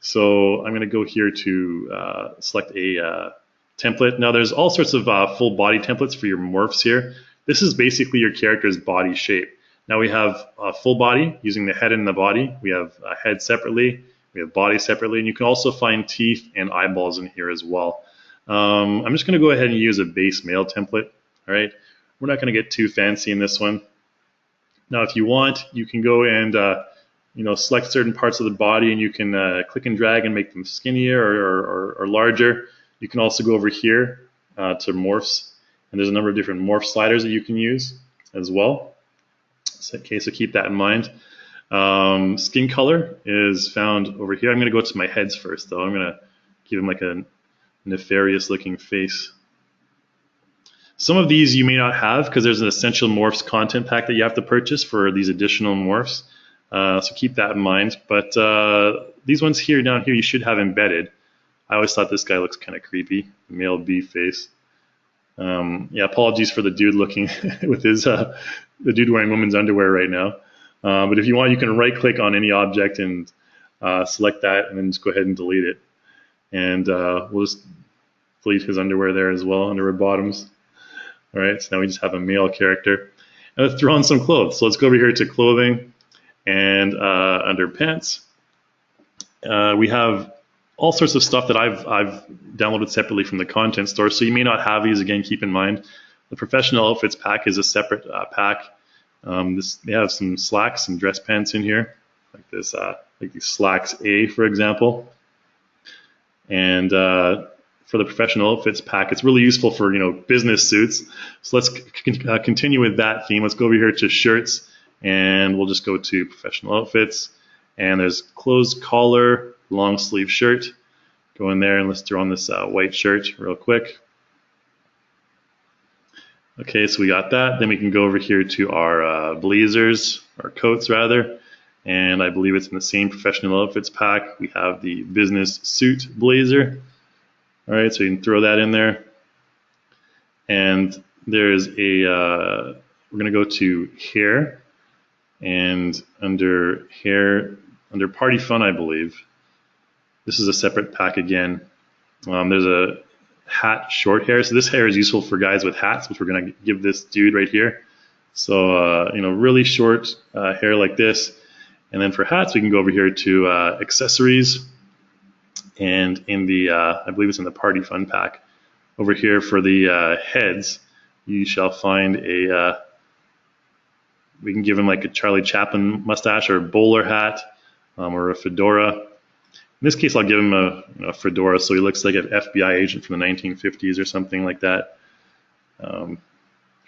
Speaker 1: So I'm going to go here to select a template. Now there's all sorts of full body templates for your morphs here. This is basically your character's body shape. Now we have full body using the head and the body. We have head separately. We have body separately. And you can also find teeth and eyeballs in here as well. I'm just going to go ahead and use a base male template. All right, we're not going to get too fancy in this one. Now, if you want, you can go and select certain parts of the body, and you can click and drag and make them skinnier or larger. You can also go over here to morphs, and there's a number of different morph sliders that you can use as well. So, okay, so keep that in mind. Skin color is found over here. I'm going to go to my heads first, though. I'm going to give them like a nefarious looking face. Some of these you may not have because there's an Essential Morphs content pack that you have to purchase for these additional morphs. So keep that in mind. But these ones here, down here, you should have embedded. I always thought this guy looks kind of creepy, male bee face. Yeah, apologies for the dude looking with his the dude wearing women's underwear right now. But if you want, you can right click on any object and select that, and then just go ahead and delete it. And we'll just delete his underwear there as well, underwear bottoms. All right, so now we just have a male character. And let's throw on some clothes. So let's go over here to clothing, and under pants, we have all sorts of stuff that I've downloaded separately from the content store. So you may not have these. Again, keep in mind the professional outfits pack is a separate pack. They have some slacks and dress pants in here, like this, like these slacks A, for example. And for the professional outfits pack, it's really useful for business suits. So let's continue with that theme. Let's go over here to shirts, and we'll just go to professional outfits. And there's closed collar, long sleeve shirt. Go in there and let's throw on this white shirt real quick. Okay, so we got that. Then we can go over here to our blazers, or coats rather. And I believe it's in the same professional outfits pack. We have the business suit blazer. All right, so you can throw that in there. And there's a, we're gonna go to hair, and under hair, under party fun, I believe, this is a separate pack again. There's a hat short hair. So this hair is useful for guys with hats, which we're gonna give this dude right here. So, really short hair like this. And then for hats, we can go over here to accessories, and in the, I believe it's in the Party Fun pack, over here for the heads, you shall find a, we can give him like a Charlie Chaplin mustache or a bowler hat, or a fedora. In this case, I'll give him a fedora so he looks like an FBI agent from the 1950s or something like that. Trying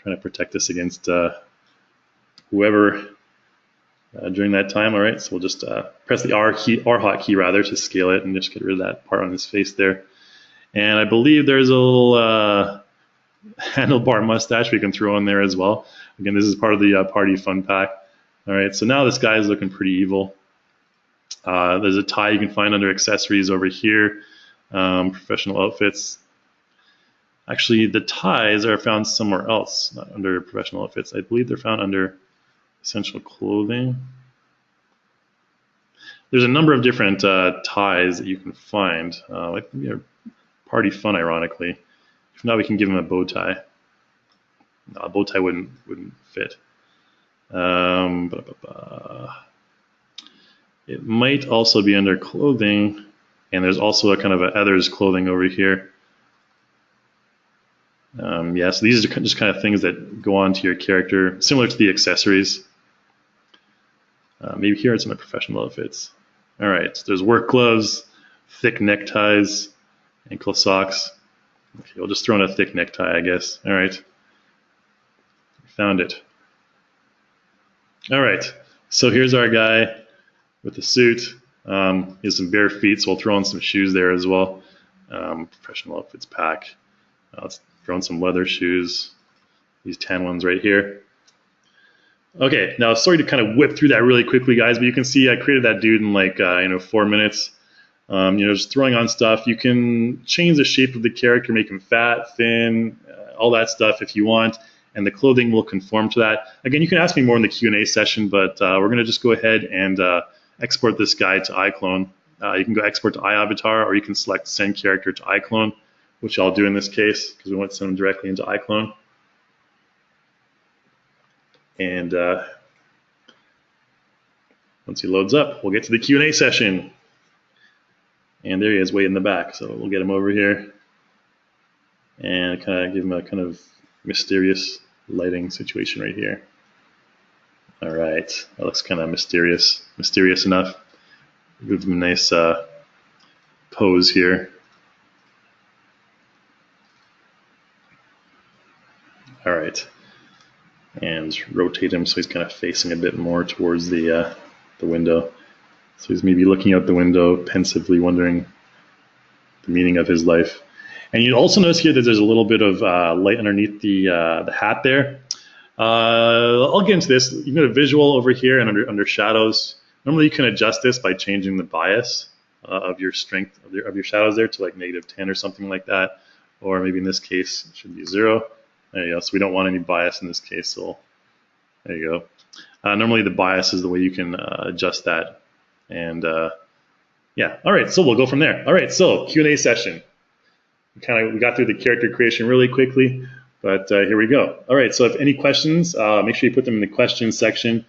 Speaker 1: to protect us against whoever during that time. All right, so we'll just press the R hotkey rather to scale it and just get rid of that part on his face there. And I believe there's a little handlebar mustache we can throw in there as well. Again, this is part of the party fun pack. All right, so now this guy is looking pretty evil. There's a tie you can find under accessories over here, professional outfits. Actually, the ties are found somewhere else, not under professional outfits. I believe they're found under essential clothing. There's a number of different ties that you can find, like party fun, ironically. If not, we can give him a bow tie. No, a bow tie wouldn't fit. It might also be under clothing, and there's also a kind of a others clothing over here. Yeah, so these are just kind of things that go on to your character, similar to the accessories. Maybe here are some professional outfits. All right, so there's work gloves, thick neckties, ankle socks. Okay, we'll just throw in a thick necktie, I guess. All right, found it. All right, so here's our guy with the suit. He has some bare feet, so we'll throw in some shoes there as well. Professional outfits pack. Let's throw in some leather shoes. These tan ones right here. Okay, now sorry to kind of whip through that really quickly, guys, but you can see I created that dude in like 4 minutes. Just throwing on stuff. You can change the shape of the character, make him fat, thin, all that stuff if you want, and the clothing will conform to that. Again, you can ask me more in the Q&A session, but we're going to just go ahead and export this guy to iClone. You can go export to iAvatar, or you can select send character to iClone, which I'll do in this case because we want to send him directly into iClone. And once he loads up, we'll get to the Q&A session. And there he is, way in the back. So we'll get him over here and kind of give him a kind of mysterious lighting situation right here. All right, that looks kind of mysterious enough. Give him a nice pose here. All right, and rotate him so he's kind of facing a bit more towards the window. So he's maybe looking out the window, pensively wondering the meaning of his life. And you also notice here that there's a little bit of light underneath the hat there. I'll get into this. You can go to visual over here and under shadows. Normally you can adjust this by changing the bias of your strength of your shadows there to like -10 or something like that. Or maybe in this case it should be 0. There you go. So we don't want any bias in this case. So there you go. Normally the bias is the way you can adjust that. And yeah, all right, so we'll go from there. All right, so Q&A session. We got through the character creation really quickly, but here we go. All right, so if any questions, make sure you put them in the questions section,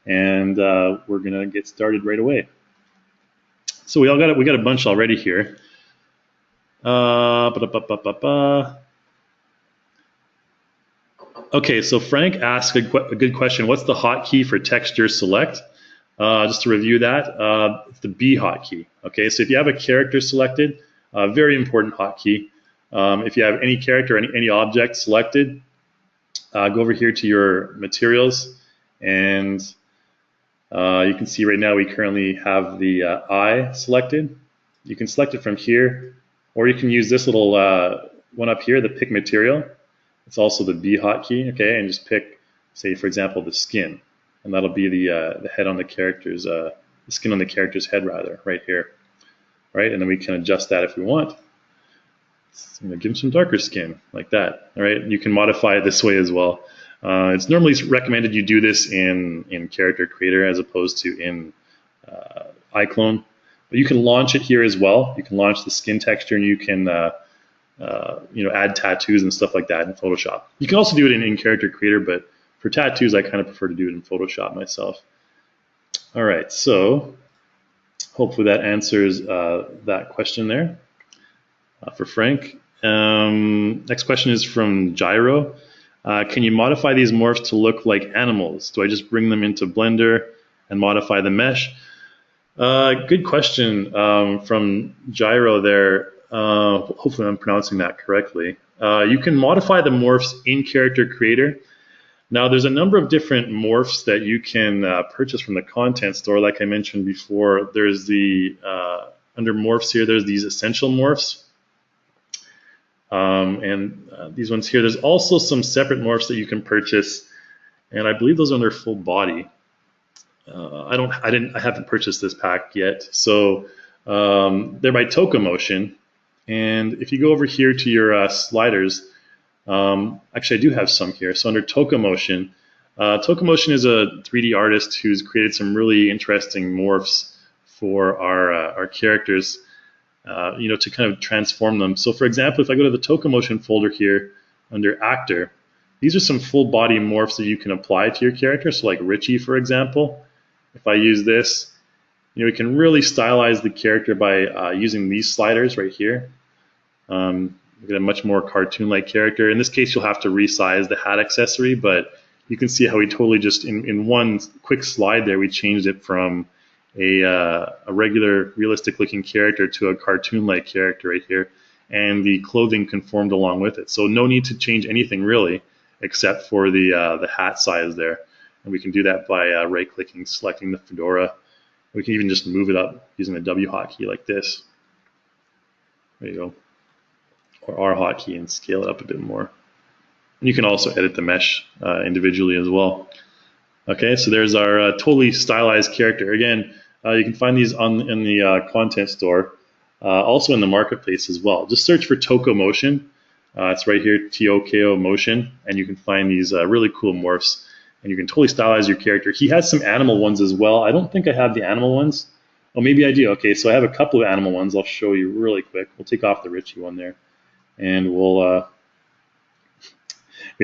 Speaker 1: and we're gonna get started right away. So we got a bunch already here. Okay, so Frank asked a good question. What's the hotkey for texture select? Just to review that, it's the B hotkey. Okay, so if you have a character selected, very important hotkey. If you have any character, any object selected, go over here to your materials, and you can see right now we currently have the eye selected. You can select it from here, or you can use this little one up here, the pick material. It's also the B hotkey, okay, and just pick, say for example, the skin. And that'll be the head on the character's, the skin on the character's head rather, right here, right? And then we can adjust that if we want. So give him some darker skin, like that, all right? You can modify it this way as well. It's normally recommended you do this in Character Creator as opposed to in iClone, but you can launch it here as well. You can launch the skin texture, and you can add tattoos and stuff like that in Photoshop. You can also do it in Character Creator, but for tattoos, I kind of prefer to do it in Photoshop myself. All right, so hopefully that answers that question there for Frank. Next question is from Gyro. Can you modify these morphs to look like animals? Do I just bring them into Blender and modify the mesh? Good question from Gyro there. Hopefully I'm pronouncing that correctly. You can modify the morphs in Character Creator. Now, there's a number of different morphs that you can purchase from the content store. Like I mentioned before, there's the, under morphs here, there's these essential morphs. These ones here, there's also some separate morphs that you can purchase, and I believe those are under full body. I haven't purchased this pack yet. So they're by Tokamotion, and if you go over here to your sliders, actually I do have some here. So under Tokamotion, Tokamotion is a 3D artist who's created some really interesting morphs for our characters, to kind of transform them. So for example, if I go to the Tokamotion folder here under Actor, these are some full body morphs that you can apply to your character. So like Richie, for example, if I use this, we can really stylize the character by using these sliders right here. You get a much more cartoon-like character. In this case, you'll have to resize the hat accessory, but you can see how we totally just, in one quick slide there, we changed it from a regular, realistic-looking character to a cartoon-like character right here, and the clothing conformed along with it. So no need to change anything really, except for the hat size there. And we can do that by right-clicking, selecting the fedora. We can even just move it up using the W hotkey like this. There you go. Or R hotkey and scale it up a bit more. And you can also edit the mesh individually as well. Okay, so there's our totally stylized character. Again, you can find these in the content store, also in the marketplace as well. Just search for Tokamotion. It's right here, Toko Motion, and you can find these really cool morphs. And you can totally stylize your character. He has some animal ones as well. I don't think I have the animal ones. Oh, maybe I do. Okay, so I have a couple of animal ones. I'll show you really quick. We'll take off the Richie one there. And we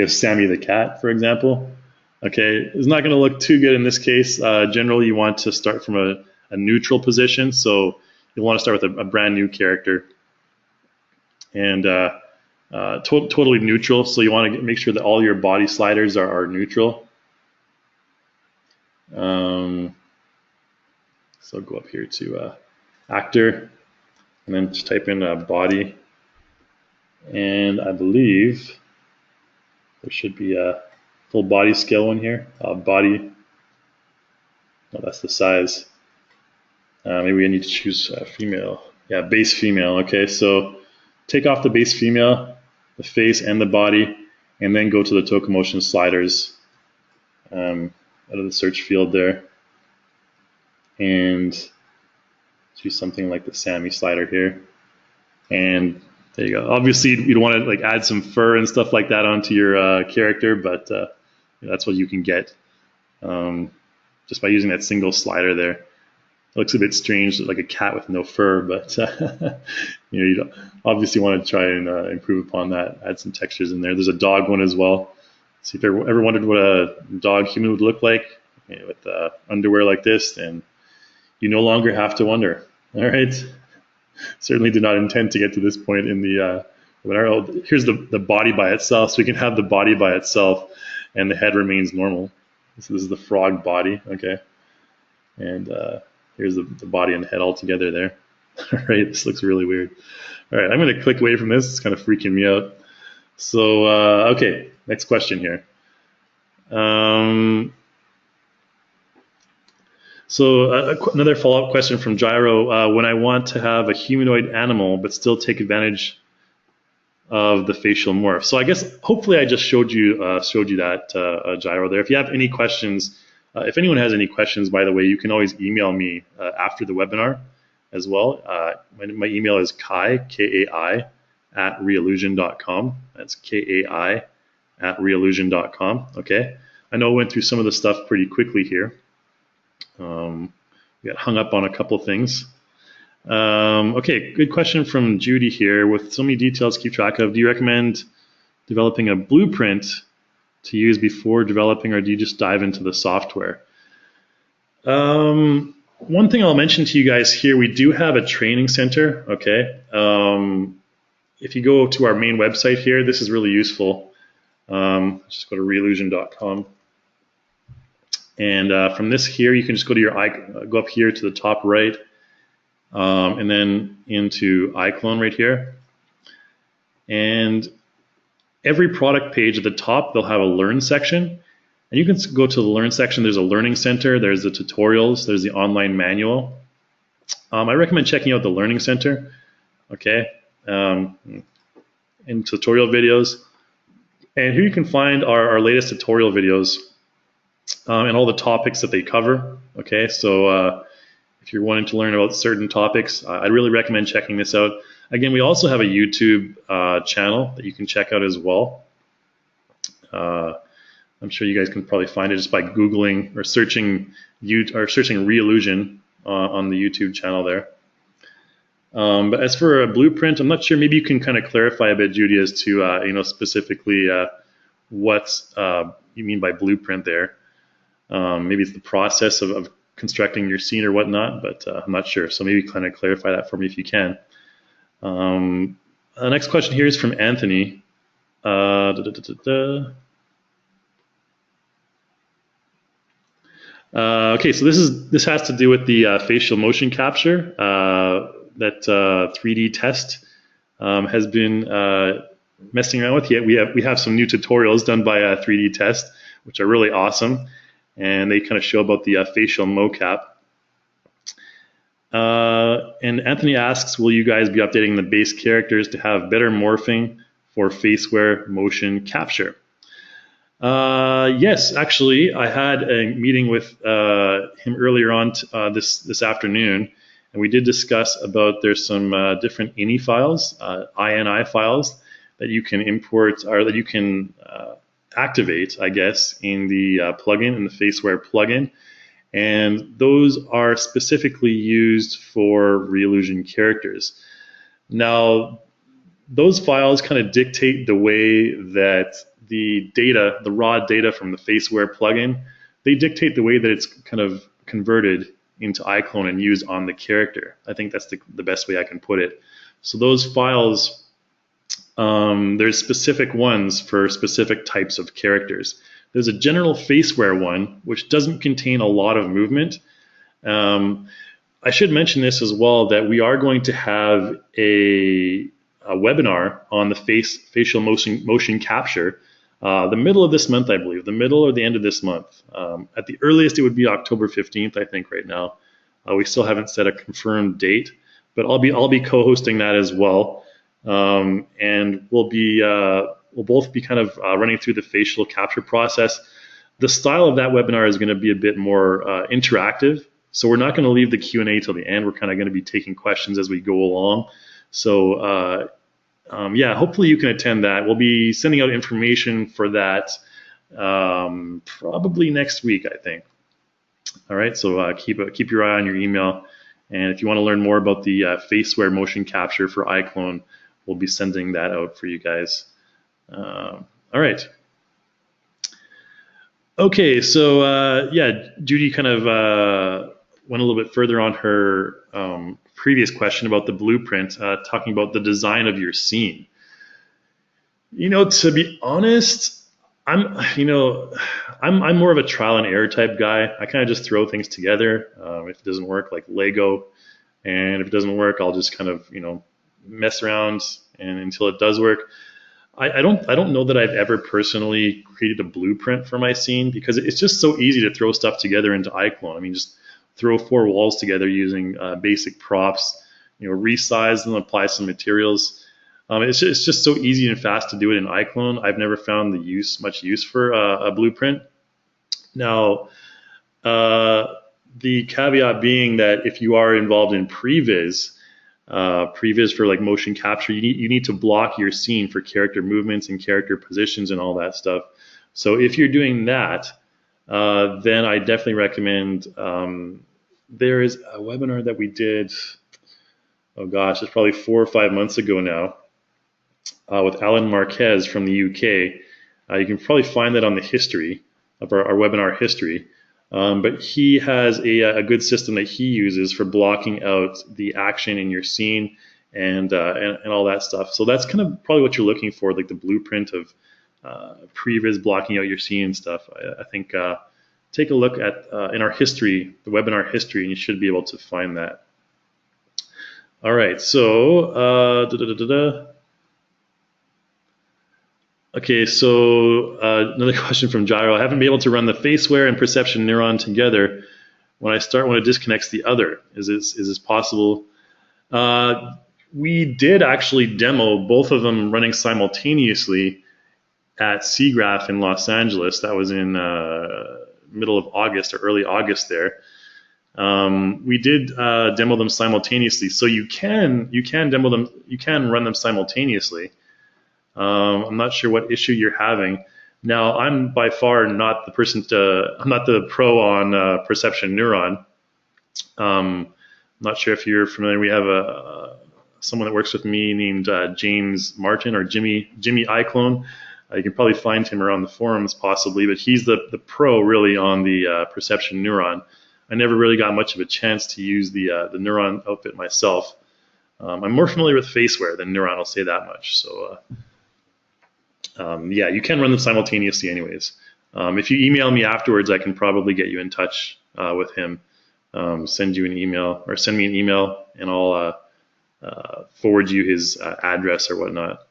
Speaker 1: have Sammy the cat, for example. Okay, it's not going to look too good in this case. Generally, you want to start from a neutral position. So you'll want to start with a brand new character. And totally neutral. So you want to make sure that all your body sliders are neutral. So go up here to Actor, and then just type in body. And I believe there should be a full body scale one here. Body, no, that's the size. Maybe I need to choose female. Yeah, base female. Okay, so take off the base female, the face and the body, and then go to the Tokamotion sliders out of the search field there. And choose something like the Sammy slider here. And there you go. Obviously, you don't want to like add some fur and stuff like that onto your character, but that's what you can get just by using that single slider there. It looks a bit strange, like a cat with no fur, but you don't obviously want to try and improve upon that. Add some textures in there. There's a dog one as well. So if you ever wondered what a dog human would look like with underwear like this, then you no longer have to wonder. All right. Certainly did not intend to get to this point in the webinar. Oh, here's the body by itself. So we can have the body by itself and the head remains normal. So this is the frog body, okay? And here's the body and the head all together there. All right, this looks really weird. All right, I'm going to click away from this. It's kind of freaking me out. So, okay, next question here. So another follow-up question from Gyro. When I want to have a humanoid animal but still take advantage of the facial morph. So I guess hopefully I just showed you that, Gyro there. If you have any questions, if anyone has any questions, by the way, you can always email me after the webinar as well. My email is Kai, K-A-I, at reallusion.com. That's K-A-I at reallusion.com. Okay. I know I went through some of the stuff pretty quickly here. We got hung up on a couple things. Okay, good question from Judy here. With so many details to keep track of, do you recommend developing a blueprint to use before developing, or do you just dive into the software? One thing I'll mention to you guys here, we do have a training center, okay? If you go to our main website here, this is really useful. Just go to reallusion.com. And from this here, you can just go to go up here to the top right, and then into iClone right here. And every product page at the top, they'll have a Learn section. And you can go to the Learn section. There's a Learning Center. There's the tutorials. There's the online manual. I recommend checking out the Learning Center, okay, in tutorial videos. And here you can find our latest tutorial videos and all the topics that they cover, okay. So if you're wanting to learn about certain topics, I'd really recommend checking this out. Again, we also have a YouTube channel that you can check out as well. I'm sure you guys can probably find it just by Googling or searching Reallusion on the YouTube channel there. But as for a blueprint, I'm not sure. Maybe you can kind of clarify a bit, Judy, as to specifically what you mean by blueprint there. Maybe it's the process of constructing your scene or whatnot, but I'm not sure. So maybe kind of clarify that for me if you can. The next question here is from Anthony. Okay, so this has to do with the facial motion capture that 3D test has been messing around with. Yet we have some new tutorials done by 3D test, which are really awesome, and they kind of show about the facial mocap. And Anthony asks, will you guys be updating the base characters to have better morphing for faceware motion capture? Yes, actually, I had a meeting with him earlier on this afternoon, and we did discuss about there's some different INI files, INI files that you can import or that you can activate, I guess, in the plugin, in the faceware plugin, and those are specifically used for Reallusion characters. Now, those files kind of dictate the way that the data, the raw data from the faceware plugin, they dictate the way that it's kind of converted into iClone and used on the character. I think that's the best way I can put it. So those files, there's specific ones for specific types of characters. There's a general faceware one, which doesn't contain a lot of movement. I should mention this as well, that we are going to have a webinar on the facial motion capture the middle of this month, I believe, the middle or the end of this month. At the earliest, it would be October 15th, I think, right now. We still haven't set a confirmed date, but I'll be co-hosting that as well, and we'll both be kind of running through the facial capture process. The style of that webinar is going to be a bit more interactive, so we're not going to leave the Q&A till the end. We're kind of going to be taking questions as we go along. So yeah, hopefully you can attend that. We'll be sending out information for that probably next week, I think. All right, so keep your eye on your email, and if you want to learn more about the faceware motion capture for iClone, we'll be sending that out for you guys. All right. Okay, so yeah, Judy kind of went a little bit further on her previous question about the blueprint, talking about the design of your scene. You know, to be honest, I'm more of a trial and error type guy. I kind of just throw things together. If it doesn't work, like Lego, and if it doesn't work, I'll just kind of mess around and until it does work. I don't know that I've ever personally created a blueprint for my scene, because it's just so easy to throw stuff together into iClone. I mean, just throw 4 walls together using basic props, resize them, apply some materials. It's just so easy and fast to do it in iClone. I've never found much use for a blueprint. Now, the caveat being that if you are involved in previs for like motion capture, you need to block your scene for character movements and character positions and all that stuff. So if you're doing that, then I definitely recommend. There is a webinar that we did. Oh gosh, it's probably 4 or 5 months ago now, with Alan Marquez from the UK. You can probably find that on the history of our webinar history. But he has a good system that he uses for blocking out the action in your scene and all that stuff. So that's kind of probably what you're looking for, like the blueprint of previs blocking out your scene and stuff. I think take a look at in our history, the webinar history, and you should be able to find that. All right, so Okay, so another question from Gyro. I haven't been able to run the faceware and perception neuron together when I start when it disconnects the other. Is this possible? We did actually demo both of them running simultaneously at SIGGRAPH in Los Angeles. That was in middle of August or early August there. We did demo them simultaneously, so you can demo them, you can run them simultaneously. I'm not sure what issue you're having. Now, I'm by far not the person I'm not the pro on perception neuron. I'm not sure if you're familiar. We have someone that works with me named James Martin, or Jimmy iClone. You can probably find him around the forums possibly, but he's the pro really on the perception neuron. I never really got much of a chance to use the neuron outfit myself. I'm more familiar with faceware than neuron, I'll say that much. So yeah, you can run them simultaneously anyways. If you email me afterwards, I can probably get you in touch with him. Send you an email, or send me an email, and I'll forward you his address or whatnot.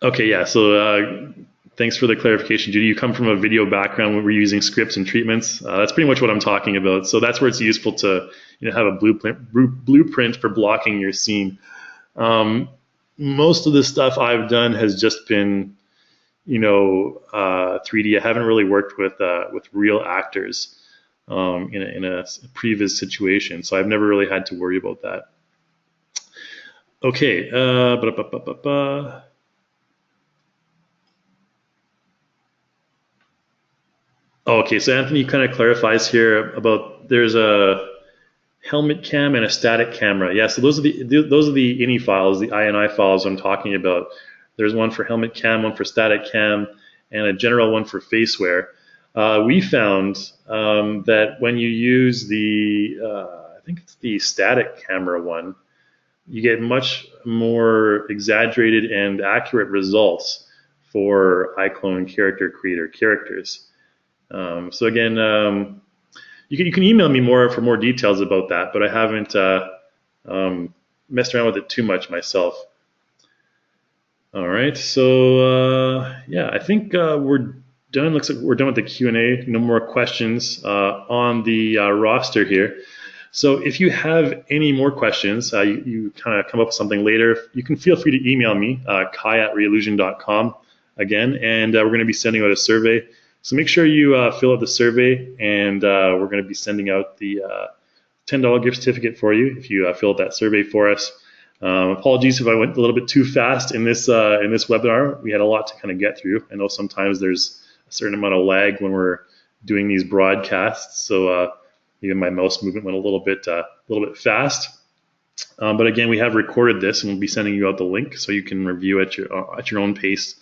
Speaker 1: Okay, yeah, so thanks for the clarification, Judy. You come from a video background where we're using scripts and treatments. That's pretty much what I'm talking about. So that's where it's useful to have a blueprint for blocking your scene. Most of the stuff I've done has just been 3D. I haven't really worked with real actors in a previous situation, so I've never really had to worry about that. Okay. Okay, so Anthony kind of clarifies here about there's a helmet cam and a static camera. Yeah, so those are the INI files, the INI files I'm talking about. There's one for helmet cam, one for static cam, and a general one for faceware. We found that when you use the, I think it's the static camera one, you get much more exaggerated and accurate results for iClone character creator characters. So again, you can email me for more details about that, but I haven't messed around with it too much myself. All right, so yeah, I think we're done. Looks like we're done with the Q&A. No more questions on the roster here. So if you have any more questions, you kind of come up with something later, you can feel free to email me, kai@reallusion.com again, and we're going to be sending out a survey. So make sure you fill out the survey, and we're going to be sending out the $10 gift certificate for you if you fill out that survey for us. Apologies if I went a little bit too fast in this webinar. We had a lot to kind of get through. I know sometimes there's a certain amount of lag when we're doing these broadcasts, so even my mouse movement went a little bit fast. But again, we have recorded this, and we'll be sending you out the link so you can review at your own pace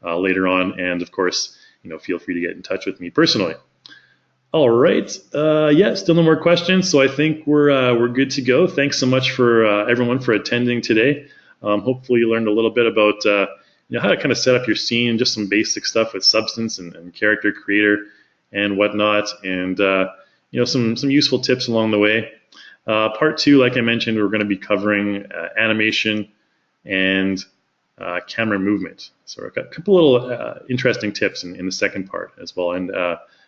Speaker 1: later on. And of course, feel free to get in touch with me personally. All right, yeah, still no more questions, so I think we're good to go. Thanks so much for everyone for attending today. Hopefully you learned a little bit about how to kind of set up your scene, just some basic stuff with substance and character creator and whatnot, and some useful tips along the way. Part 2, like I mentioned, we're going to be covering animation and camera movement. So I've got a couple little interesting tips in the second part as well. And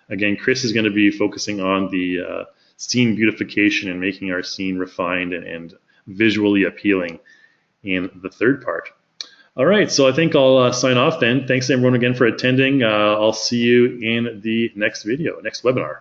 Speaker 1: again, Chris is going to be focusing on the scene beautification and making our scene refined and visually appealing in the third part. All right, so I think I'll sign off then. Thanks everyone again for attending. I'll see you in the next video, next webinar.